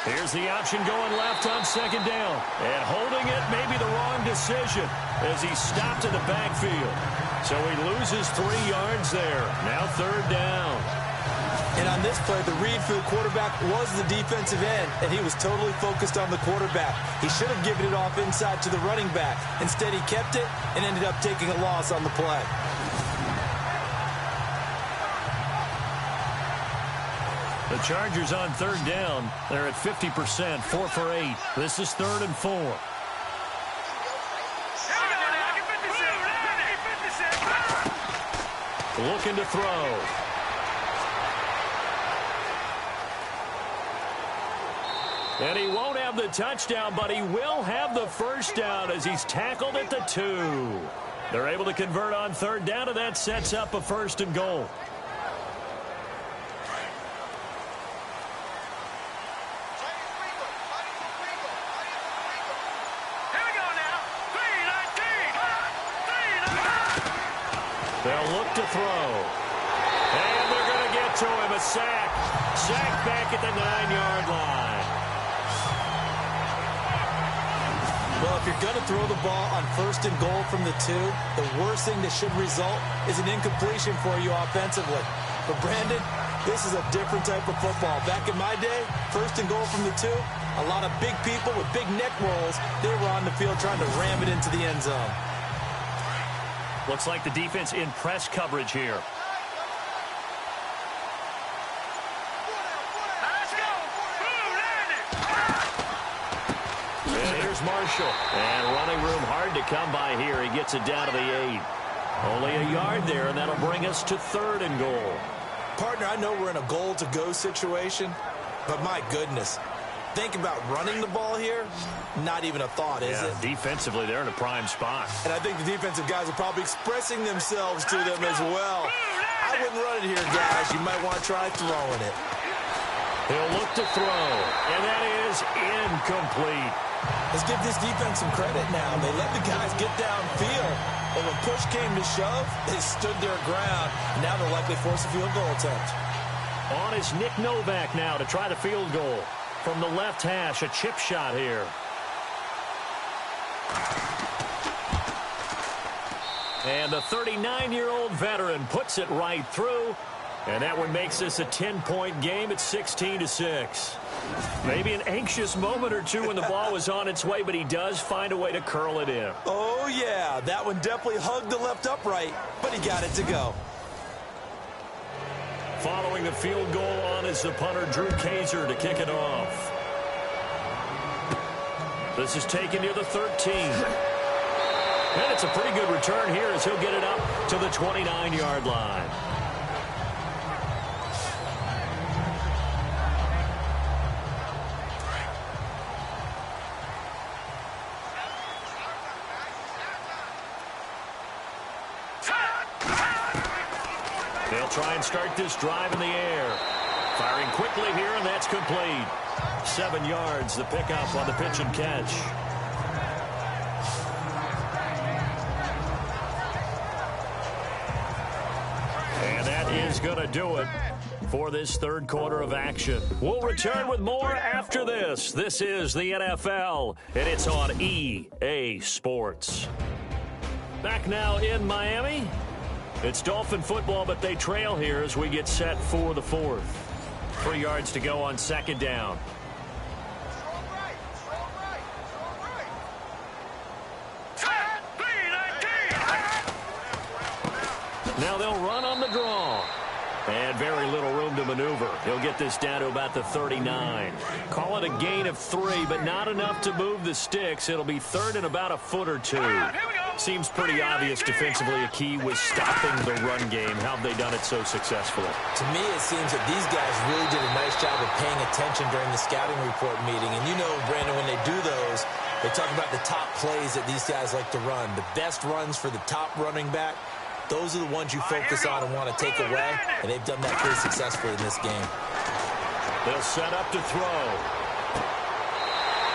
Here's the option going left on second down. And holding it may be the wrong decision as he stopped in the backfield. So he loses 3 yards there. Now third down. And on this play, the read for the quarterback was the defensive end, and he was totally focused on the quarterback. He should have given it off inside to the running back. Instead, he kept it and ended up taking a loss on the play. The Chargers on third down. They're at 50%, 4 for 8. This is 3rd and 4. Looking to throw. And he won't have the touchdown, but he will have the first down as he's tackled at the 2. They're able to convert on third down, and that sets up a 1st and goal. They'll look to throw. And they're going to get to him. A sack. Sack back at the 9-yard line. Well, if you're going to throw the ball on 1st and goal from the 2, the worst thing that should result is an incompletion for you offensively. But, Brandon, this is a different type of football. Back in my day, 1st and goal from the 2, a lot of big people with big neck rolls, they were on the field trying to ram it into the end zone. Looks like the defense in press coverage here. And here's Marshall. And running room hard to come by here. He gets it down to the 8. Only a yard there, and that'll bring us to 3rd and goal. Partner, I know we're in a goal-to-go situation, but my goodness. Think about running the ball here, not even a thought, is it? Defensively, they're in a prime spot. And I think the defensive guys are probably expressing themselves to them as well. I wouldn't run it here, guys. You might want to try throwing it. He'll look to throw, and that is incomplete. Let's give this defense some credit now. They let the guys get downfield, but when push came to shove, they stood their ground. Now they'll likely force a field goal attempt. On is Nick Novak now to try the field goal. From the left hash, a chip shot here. And the 39-year-old veteran puts it right through. And that one makes this a 10-point game at 16-6. Maybe an anxious moment or two when the ball was on its way, but he does find a way to curl it in. Oh, yeah. That one definitely hugged the left upright, but he got it to go. Following the field goal on is the punter, Drew Kaiser, to kick it off. This is taken near the 13. And it's a pretty good return here as he'll get it up to the 29-yard line. They'll try and start this drive in the air. Firing quickly here, and that's complete. 7 yards, the pickup on the pitch and catch. And that is going to do it for this third quarter of action. We'll return with more after this. This is the NFL, and it's on EA Sports. Back now in Miami. It's Dolphin football, but they trail here as we get set for the 4th. 3 yards to go on second down. Now they'll run on the draw. And very little room to maneuver. He'll get this down to about the 39. Call it a gain of 3, but not enough to move the sticks. It'll be 3rd and about a foot or 2. Seems pretty obvious defensively a key was stopping the run game. How have they done it so successfully? To me, it seems that these guys really did a nice job of paying attention during the scouting report meeting. And you know, Brandon, when they do those, They talk about the top plays that these guys like to run. The best runs for the top running back, those are the ones you focus on and want to take away, and they've done that pretty successfully in this game. They'll set up to throw.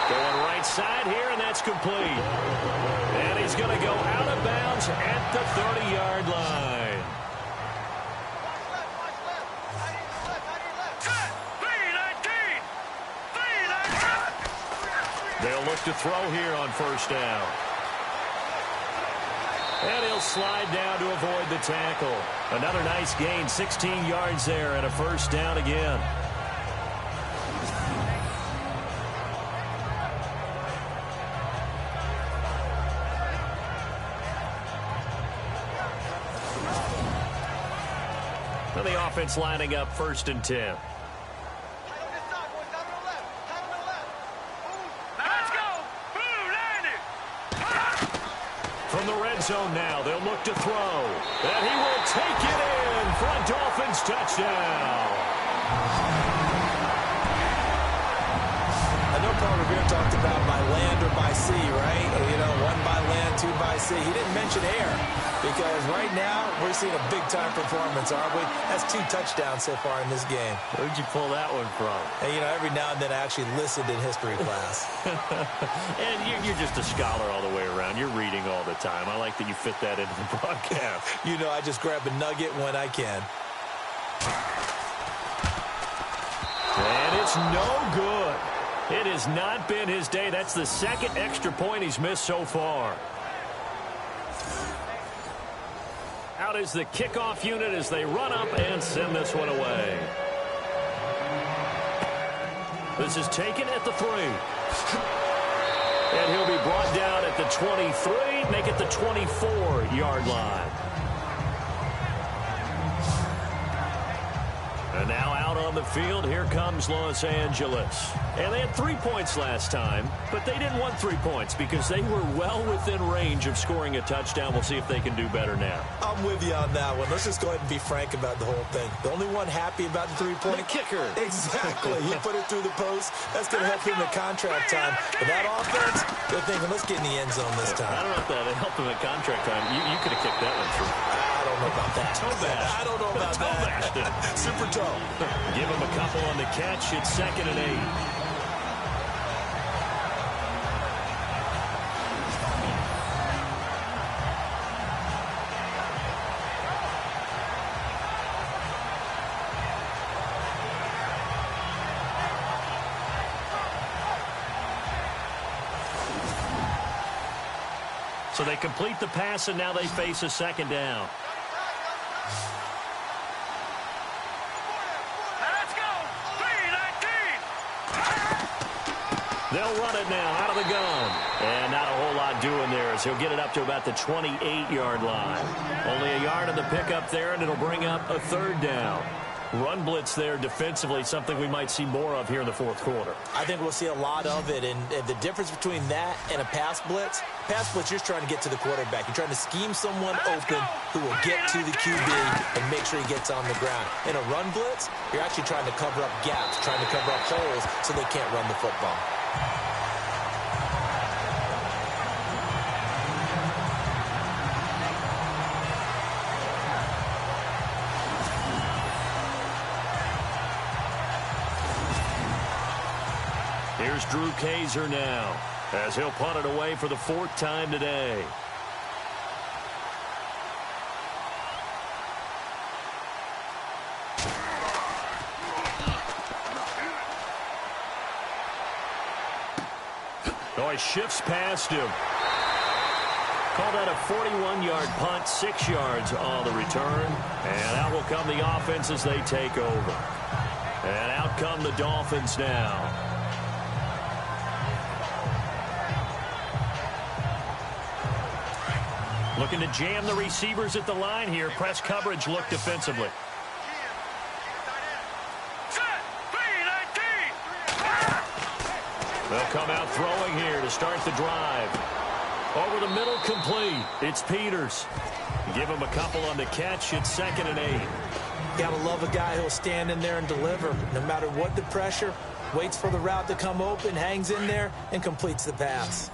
Going right side here, and that's complete. And he's going to go out of bounds at the 30-yard line. They'll look to throw here on first down. And he'll slide down to avoid the tackle. Another nice gain, 16 yards there, and a first down again. And the offense lining up 1st and 10. From the red zone now, they'll look to throw. And he will take it in for a Dolphins touchdown. I know Paul Revere talked about by land or by sea, right? You know, 1 by land, 2 by sea. He didn't mention air because right now we're seeing a big-time performance, aren't we? That's 2 touchdowns so far in this game. Where'd you pull that one from? And, you know, every now and then I actually listened in history class. And you're just a scholar all the way around. You're reading all the time. I like that you fit that into the broadcast. You know, I just grab a nugget when I can. And it's no good. It has not been his day. That's the 2nd extra point he's missed so far. Out is the kickoff unit as they run up and send this one away. This is taken at the 3. And he'll be brought down at the 23, make it the 24-yard line. And now out on the field, here comes Los Angeles. And they had 3 points last time, but they didn't want 3 points because they were well within range of scoring a touchdown. We'll see if they can do better now. I'm with you on that one. Let's just go ahead and be frank about the whole thing. The only one happy about the 3-point... The kicker. Exactly. He put it through the post. That's going to help him in contract time. But that offense, they're thinking, let's get in the end zone this time. I don't know if that helped him at contract time. You could have kicked that one through. I don't know about that. Toe bash. I don't know about that. Super toe. Give him a couple on the catch. It's 2nd and 8. So they complete the pass, and now they face a 2nd down. Let's go! 3-19! They'll run it now out of the gun. And not a whole lot doing there as he'll get it up to about the 28-yard line. Only a yard on the pickup there, and it'll bring up a 3rd down. Run blitz there defensively, something we might see more of here in the 4th quarter. I think we'll see a lot of it, and the difference between that and a pass blitz, you're trying to get to the quarterback. You're trying to scheme someone open who will get to the QB and make sure he gets on the ground. In a run blitz, you're actually trying to cover up gaps, trying to cover up holes so they can't run the football. Here's Drew Kaiser now as he'll punt it away for the 4th time today. Oh, he shifts past him. Call that a 41-yard punt, 6 yards on the return. And out will come the offense as they take over. And out come the Dolphins now. Looking to jam the receivers at the line here. Press coverage look defensively. They'll come out throwing here to start the drive. Over the middle, complete. It's Peters. Give him a couple on the catch. It's 2nd and 8. Gotta love a guy who'll stand in there and deliver. No matter what the pressure, waits for the route to come open, hangs in there, and completes the pass.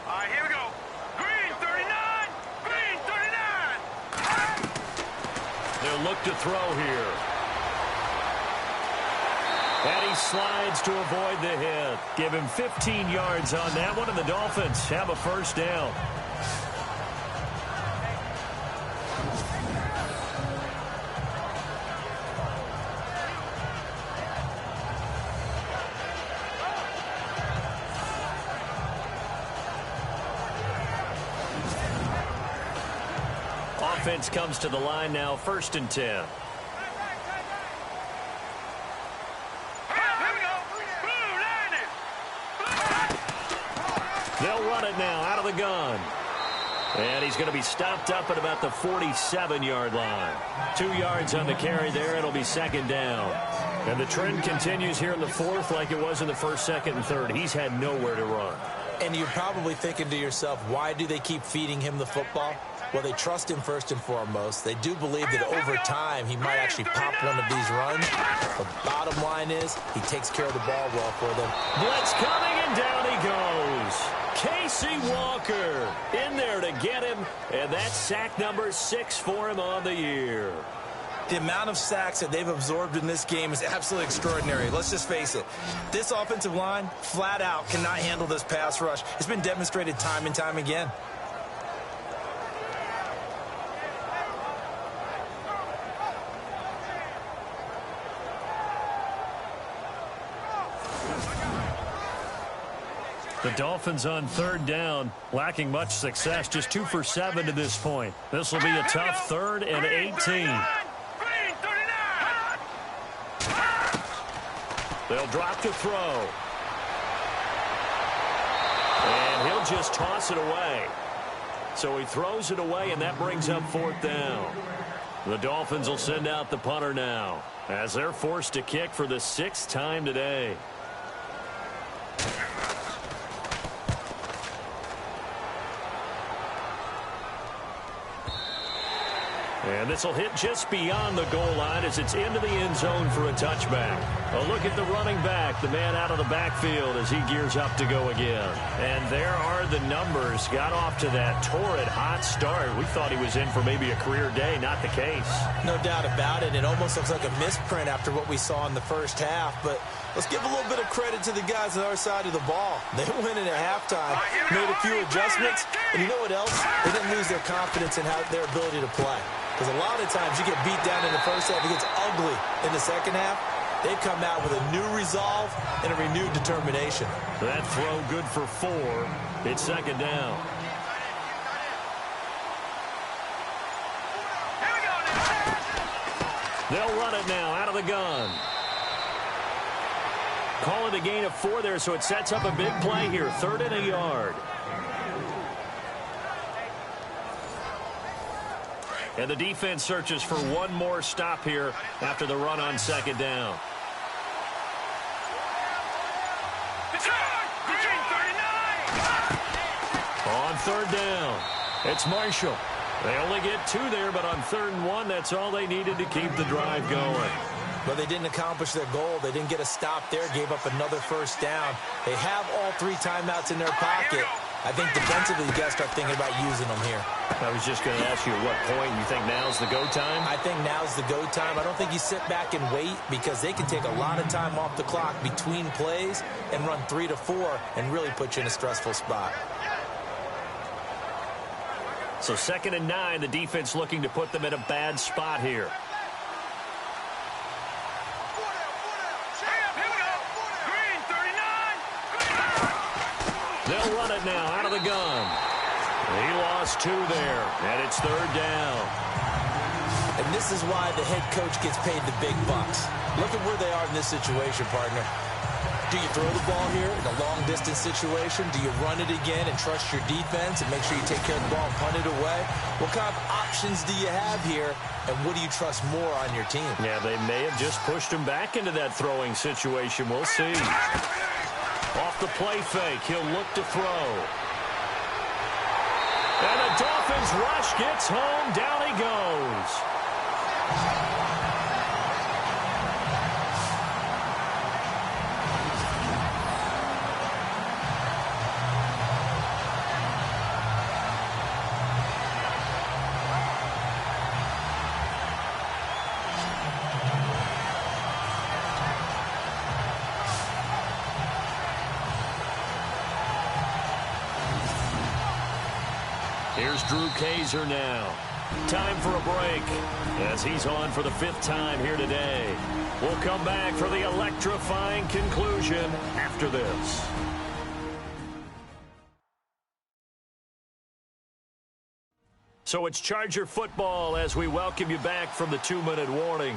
All right, here we go. Green 39. Green 39. They'll look to throw here. And he slides to avoid the hit. Give him 15 yards on that one, and the Dolphins have a first down. Offense comes to the line now, 1st and 10. They'll run it now out of the gun. And he's going to be stopped up at about the 47-yard line. 2 yards on the carry there. It'll be 2nd down. And the trend continues here in the 4th like it was in the 1st, 2nd, and 3rd. He's had nowhere to run. And you're probably thinking to yourself, why do they keep feeding him the football? Well, they trust him first and foremost. They do believe that over time he might actually pop one of these runs. The bottom line is he takes care of the ball well for them. Blitz coming, and down he goes. Casey Walker in there to get him, and that's sack number 6 for him on the year. The amount of sacks that they've absorbed in this game is absolutely extraordinary. Let's just face it. This offensive line, flat out, cannot handle this pass rush. It's been demonstrated time and time again. The Dolphins on 3rd down, lacking much success, just 2 for 7 to this point. This will be a tough 3rd and 18. They'll drop to throw. And he'll just toss it away. So he throws it away, and that brings up 4th down. The Dolphins will send out the punter now, as they're forced to kick for the 6th time today. And this will hit just beyond the goal line as it's into the end zone for a touchback. A look at the running back, the man out of the backfield as he gears up to go again. And there are the numbers. Got off to that torrid hot start. We thought he was in for maybe a career day. Not the case. No doubt about it. It almost looks like a misprint after what we saw in the first half. But let's give a little bit of credit to the guys on our side of the ball. They went in at halftime, made a few adjustments. And you know what else? They didn't lose their confidence in their ability to play. Because a lot of times you get beat down in the first half, it gets ugly in the second half. They've come out with a new resolve and a renewed determination. That throw good for 4. It's 2nd down. They'll run it now out of the gun. Call it a gain of 4 there, so it sets up a big play here. 3rd and a yard. And the defense searches for one more stop here after the run on 2nd down. On 3rd down, it's Marshall. They only get 2 there, but on 3rd and 1, that's all they needed to keep the drive going. But they didn't accomplish their goal. They didn't get a stop there, gave up another first down. They have all 3 timeouts in their pocket. I think defensively, you got to start thinking about using them here. I was just going to ask you at what point you think now's the go time? I think now's the go time. I don't think you sit back and wait because they can take a lot of time off the clock between plays and run 3 to 4 and really put you in a stressful spot. So 2nd and 9, the defense looking to put them in a bad spot here. They'll run it now out of the gun. He lost 2 there, and it's 3rd down. And this is why the head coach gets paid the big bucks. Look at where they are in this situation, partner. Do you throw the ball here in a long-distance situation? Do you run it again and trust your defense and make sure you take care of the ball and punt it away? What kind of options do you have here, and what do you trust more on your team? Yeah, they may have just pushed him back into that throwing situation. We'll see. Off the play fake, he'll look to throw. And the Dolphins rush gets home. Down he goes. Here's Drew Kaiser now. Time for a break as he's on for the 5th time here today. We'll come back for the electrifying conclusion after this. So it's Charger football as we welcome you back from the 2-minute warning.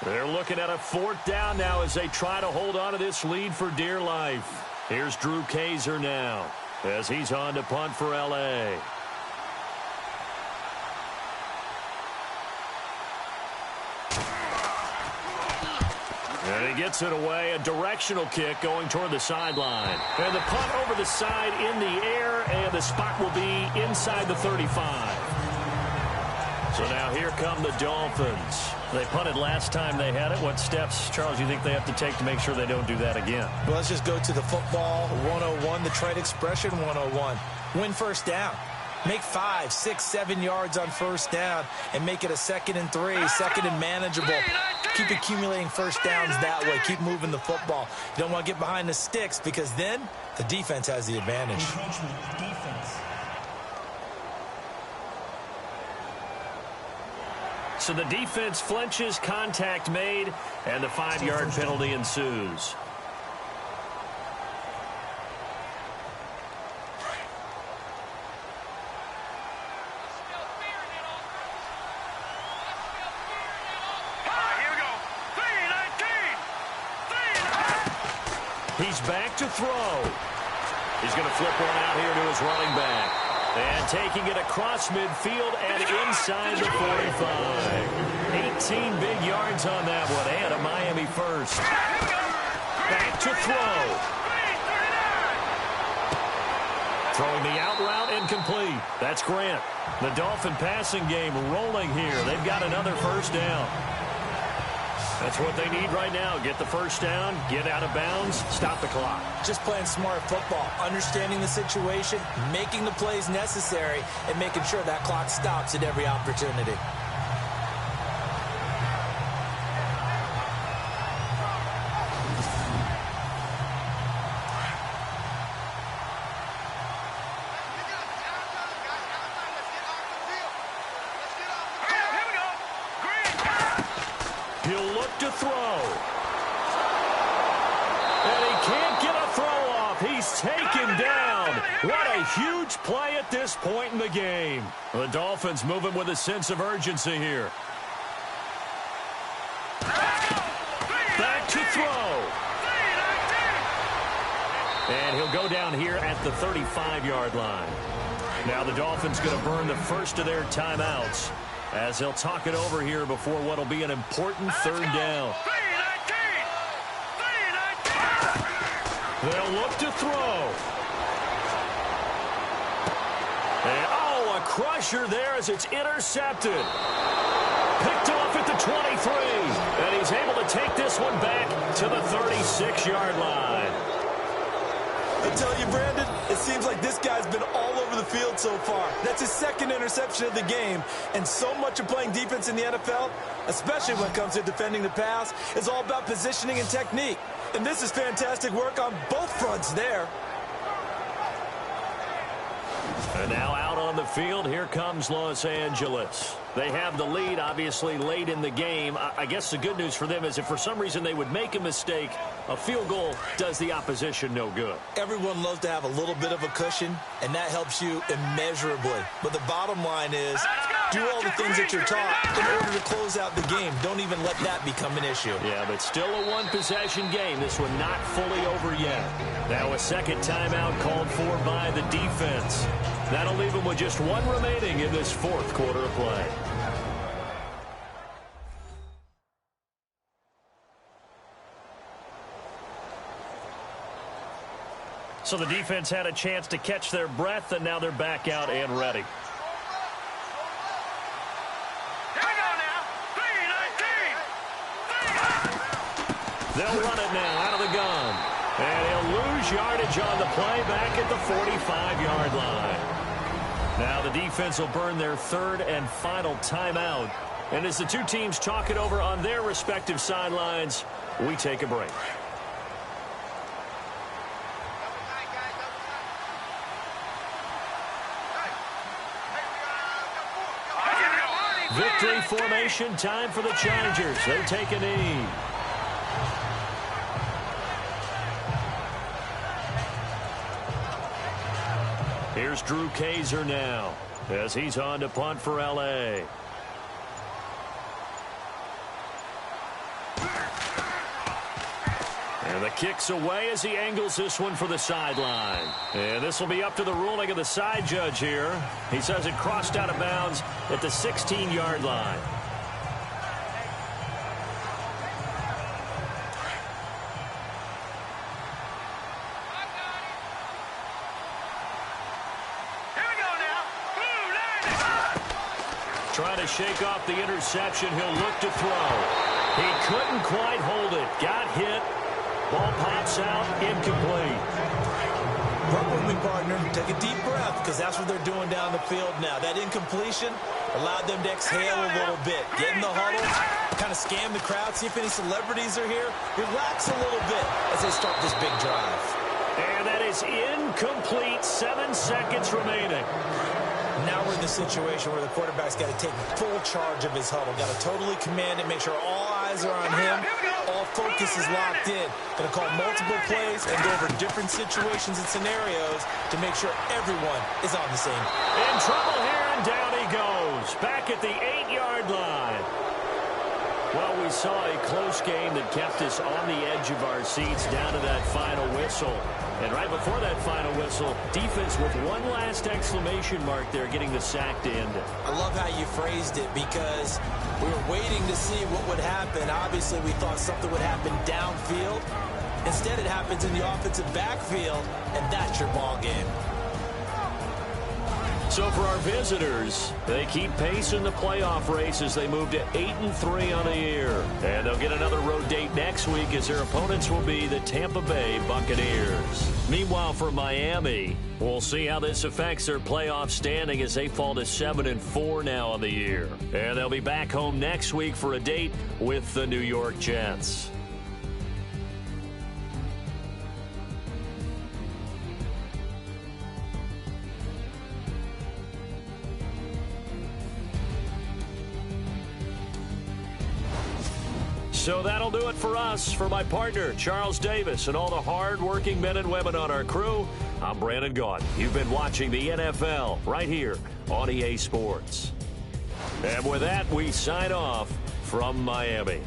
They're looking at a 4th down now as they try to hold on to this lead for dear life. Here's Drew Kaiser now as he's on to punt for L.A. And he gets it away, a directional kick going toward the sideline. And the punt over the side in the air, and the spot will be inside the 35. So now here come the Dolphins. They punted last time they had it. What steps, Charles, do you think they have to take to make sure they don't do that again? Well, let's just go to the football 101, the trade expression 101. Win first down. Make 5, 6, 7 yards on first down and make it a 2nd and 3, 2nd and manageable. Keep accumulating first downs that way. Keep moving the football. You don't want to get behind the sticks because then the defense has the advantage. So the defense flinches, contact made, and the 5-yard penalty ensues. He's back to throw. He's going to flip one out here to his running back. And taking it across midfield and inside the 45. 18 big yards on that one, and a Miami first. Back to throw. Throwing the out route incomplete. That's Grant. The Dolphin passing game rolling here. They've got another first down. That's what they need right now. Get the first down, get out of bounds, stop the clock. Just playing smart football, understanding the situation, making the plays necessary, and making sure that clock stops at every opportunity. He'll look to throw. And he can't get a throw off. He's taken down. What a huge play at this point in the game. The Dolphins moving with a sense of urgency here. Back to throw. And he'll go down here at the 35-yard line. Now the Dolphins going to burn the first of their timeouts as they'll talk it over here before what will be an important 3rd down. They'll look to throw. And, oh, a crusher there as it's intercepted. Picked off at the 23. And he's able to take this one back to the 36-yard line. I tell you, Brandon, it seems like this guy's been all over the field so far. That's his 2nd interception of the game. And so much of playing defense in the NFL, especially when it comes to defending the pass, is all about positioning and technique. And this is fantastic work on both fronts there. And now out on the field, here comes Los Angeles. They have the lead, obviously, late in the game. I guess the good news for them is if for some reason they would make a mistake, a field goal does the opposition no good. Everyone loves to have a little bit of a cushion, and that helps you immeasurably. But the bottom line is do all the things that you're taught in order to close out the game. Don't even let that become an issue. Yeah, but still a one-possession game. This one not fully over yet. Now a 2nd timeout called for by the defense. That'll leave them with just one remaining in this 4th quarter of play. So the defense had a chance to catch their breath, and now they're back out and ready. They'll run it now out of the gun. And he'll lose yardage on the play back at the 45-yard line. Now the defense will burn their 3rd and final timeout. And as the two teams talk it over on their respective sidelines, we take a break. Victory formation time for the Chargers. They take a knee. Here's Drew Kaiser now as he's on to punt for L.A. And the kick's away as he angles this one for the sideline. And this will be up to the ruling of the side judge here. He says it crossed out of bounds at the 16-yard line. Trying to shake off the interception. He'll look to throw. He couldn't quite hold it. Got hit. Ball pops out, incomplete. Run with me, partner. Take a deep breath, because that's what they're doing down the field now. That incompletion allowed them to exhale a little bit. Get in the huddle, kind of scan the crowd, see if any celebrities are here. Relax a little bit as they start this big drive. And that is incomplete. 7 seconds remaining. Now we're in the situation where the quarterback's got to take full charge of his huddle. Got to totally command it, make sure all eyes are on him. All focus is locked in. Going to call multiple plays and go over different situations and scenarios to make sure everyone is on the same. In trouble here, and down he goes. Back at the 8-yard line. Well, we saw a close game that kept us on the edge of our seats down to that final whistle. And right before that final whistle, defense with one last exclamation mark there, getting the sack to end it. I love how you phrased it, because we were waiting to see what would happen. Obviously, we thought something would happen downfield. Instead, it happens in the offensive backfield, and that's your ball game. So for our visitors, they keep pace in the playoff race as they move to 8-3 on the year. And they'll get another road date next week as their opponents will be the Tampa Bay Buccaneers. Meanwhile, for Miami, we'll see how this affects their playoff standing as they fall to 7-4 now on the year. And they'll be back home next week for a date with the New York Jets. So that'll do it for us. For my partner, Charles Davis, and all the hard-working men and women on our crew, I'm Brandon Gaudin. You've been watching the NFL right here on EA Sports. And with that, we sign off from Miami.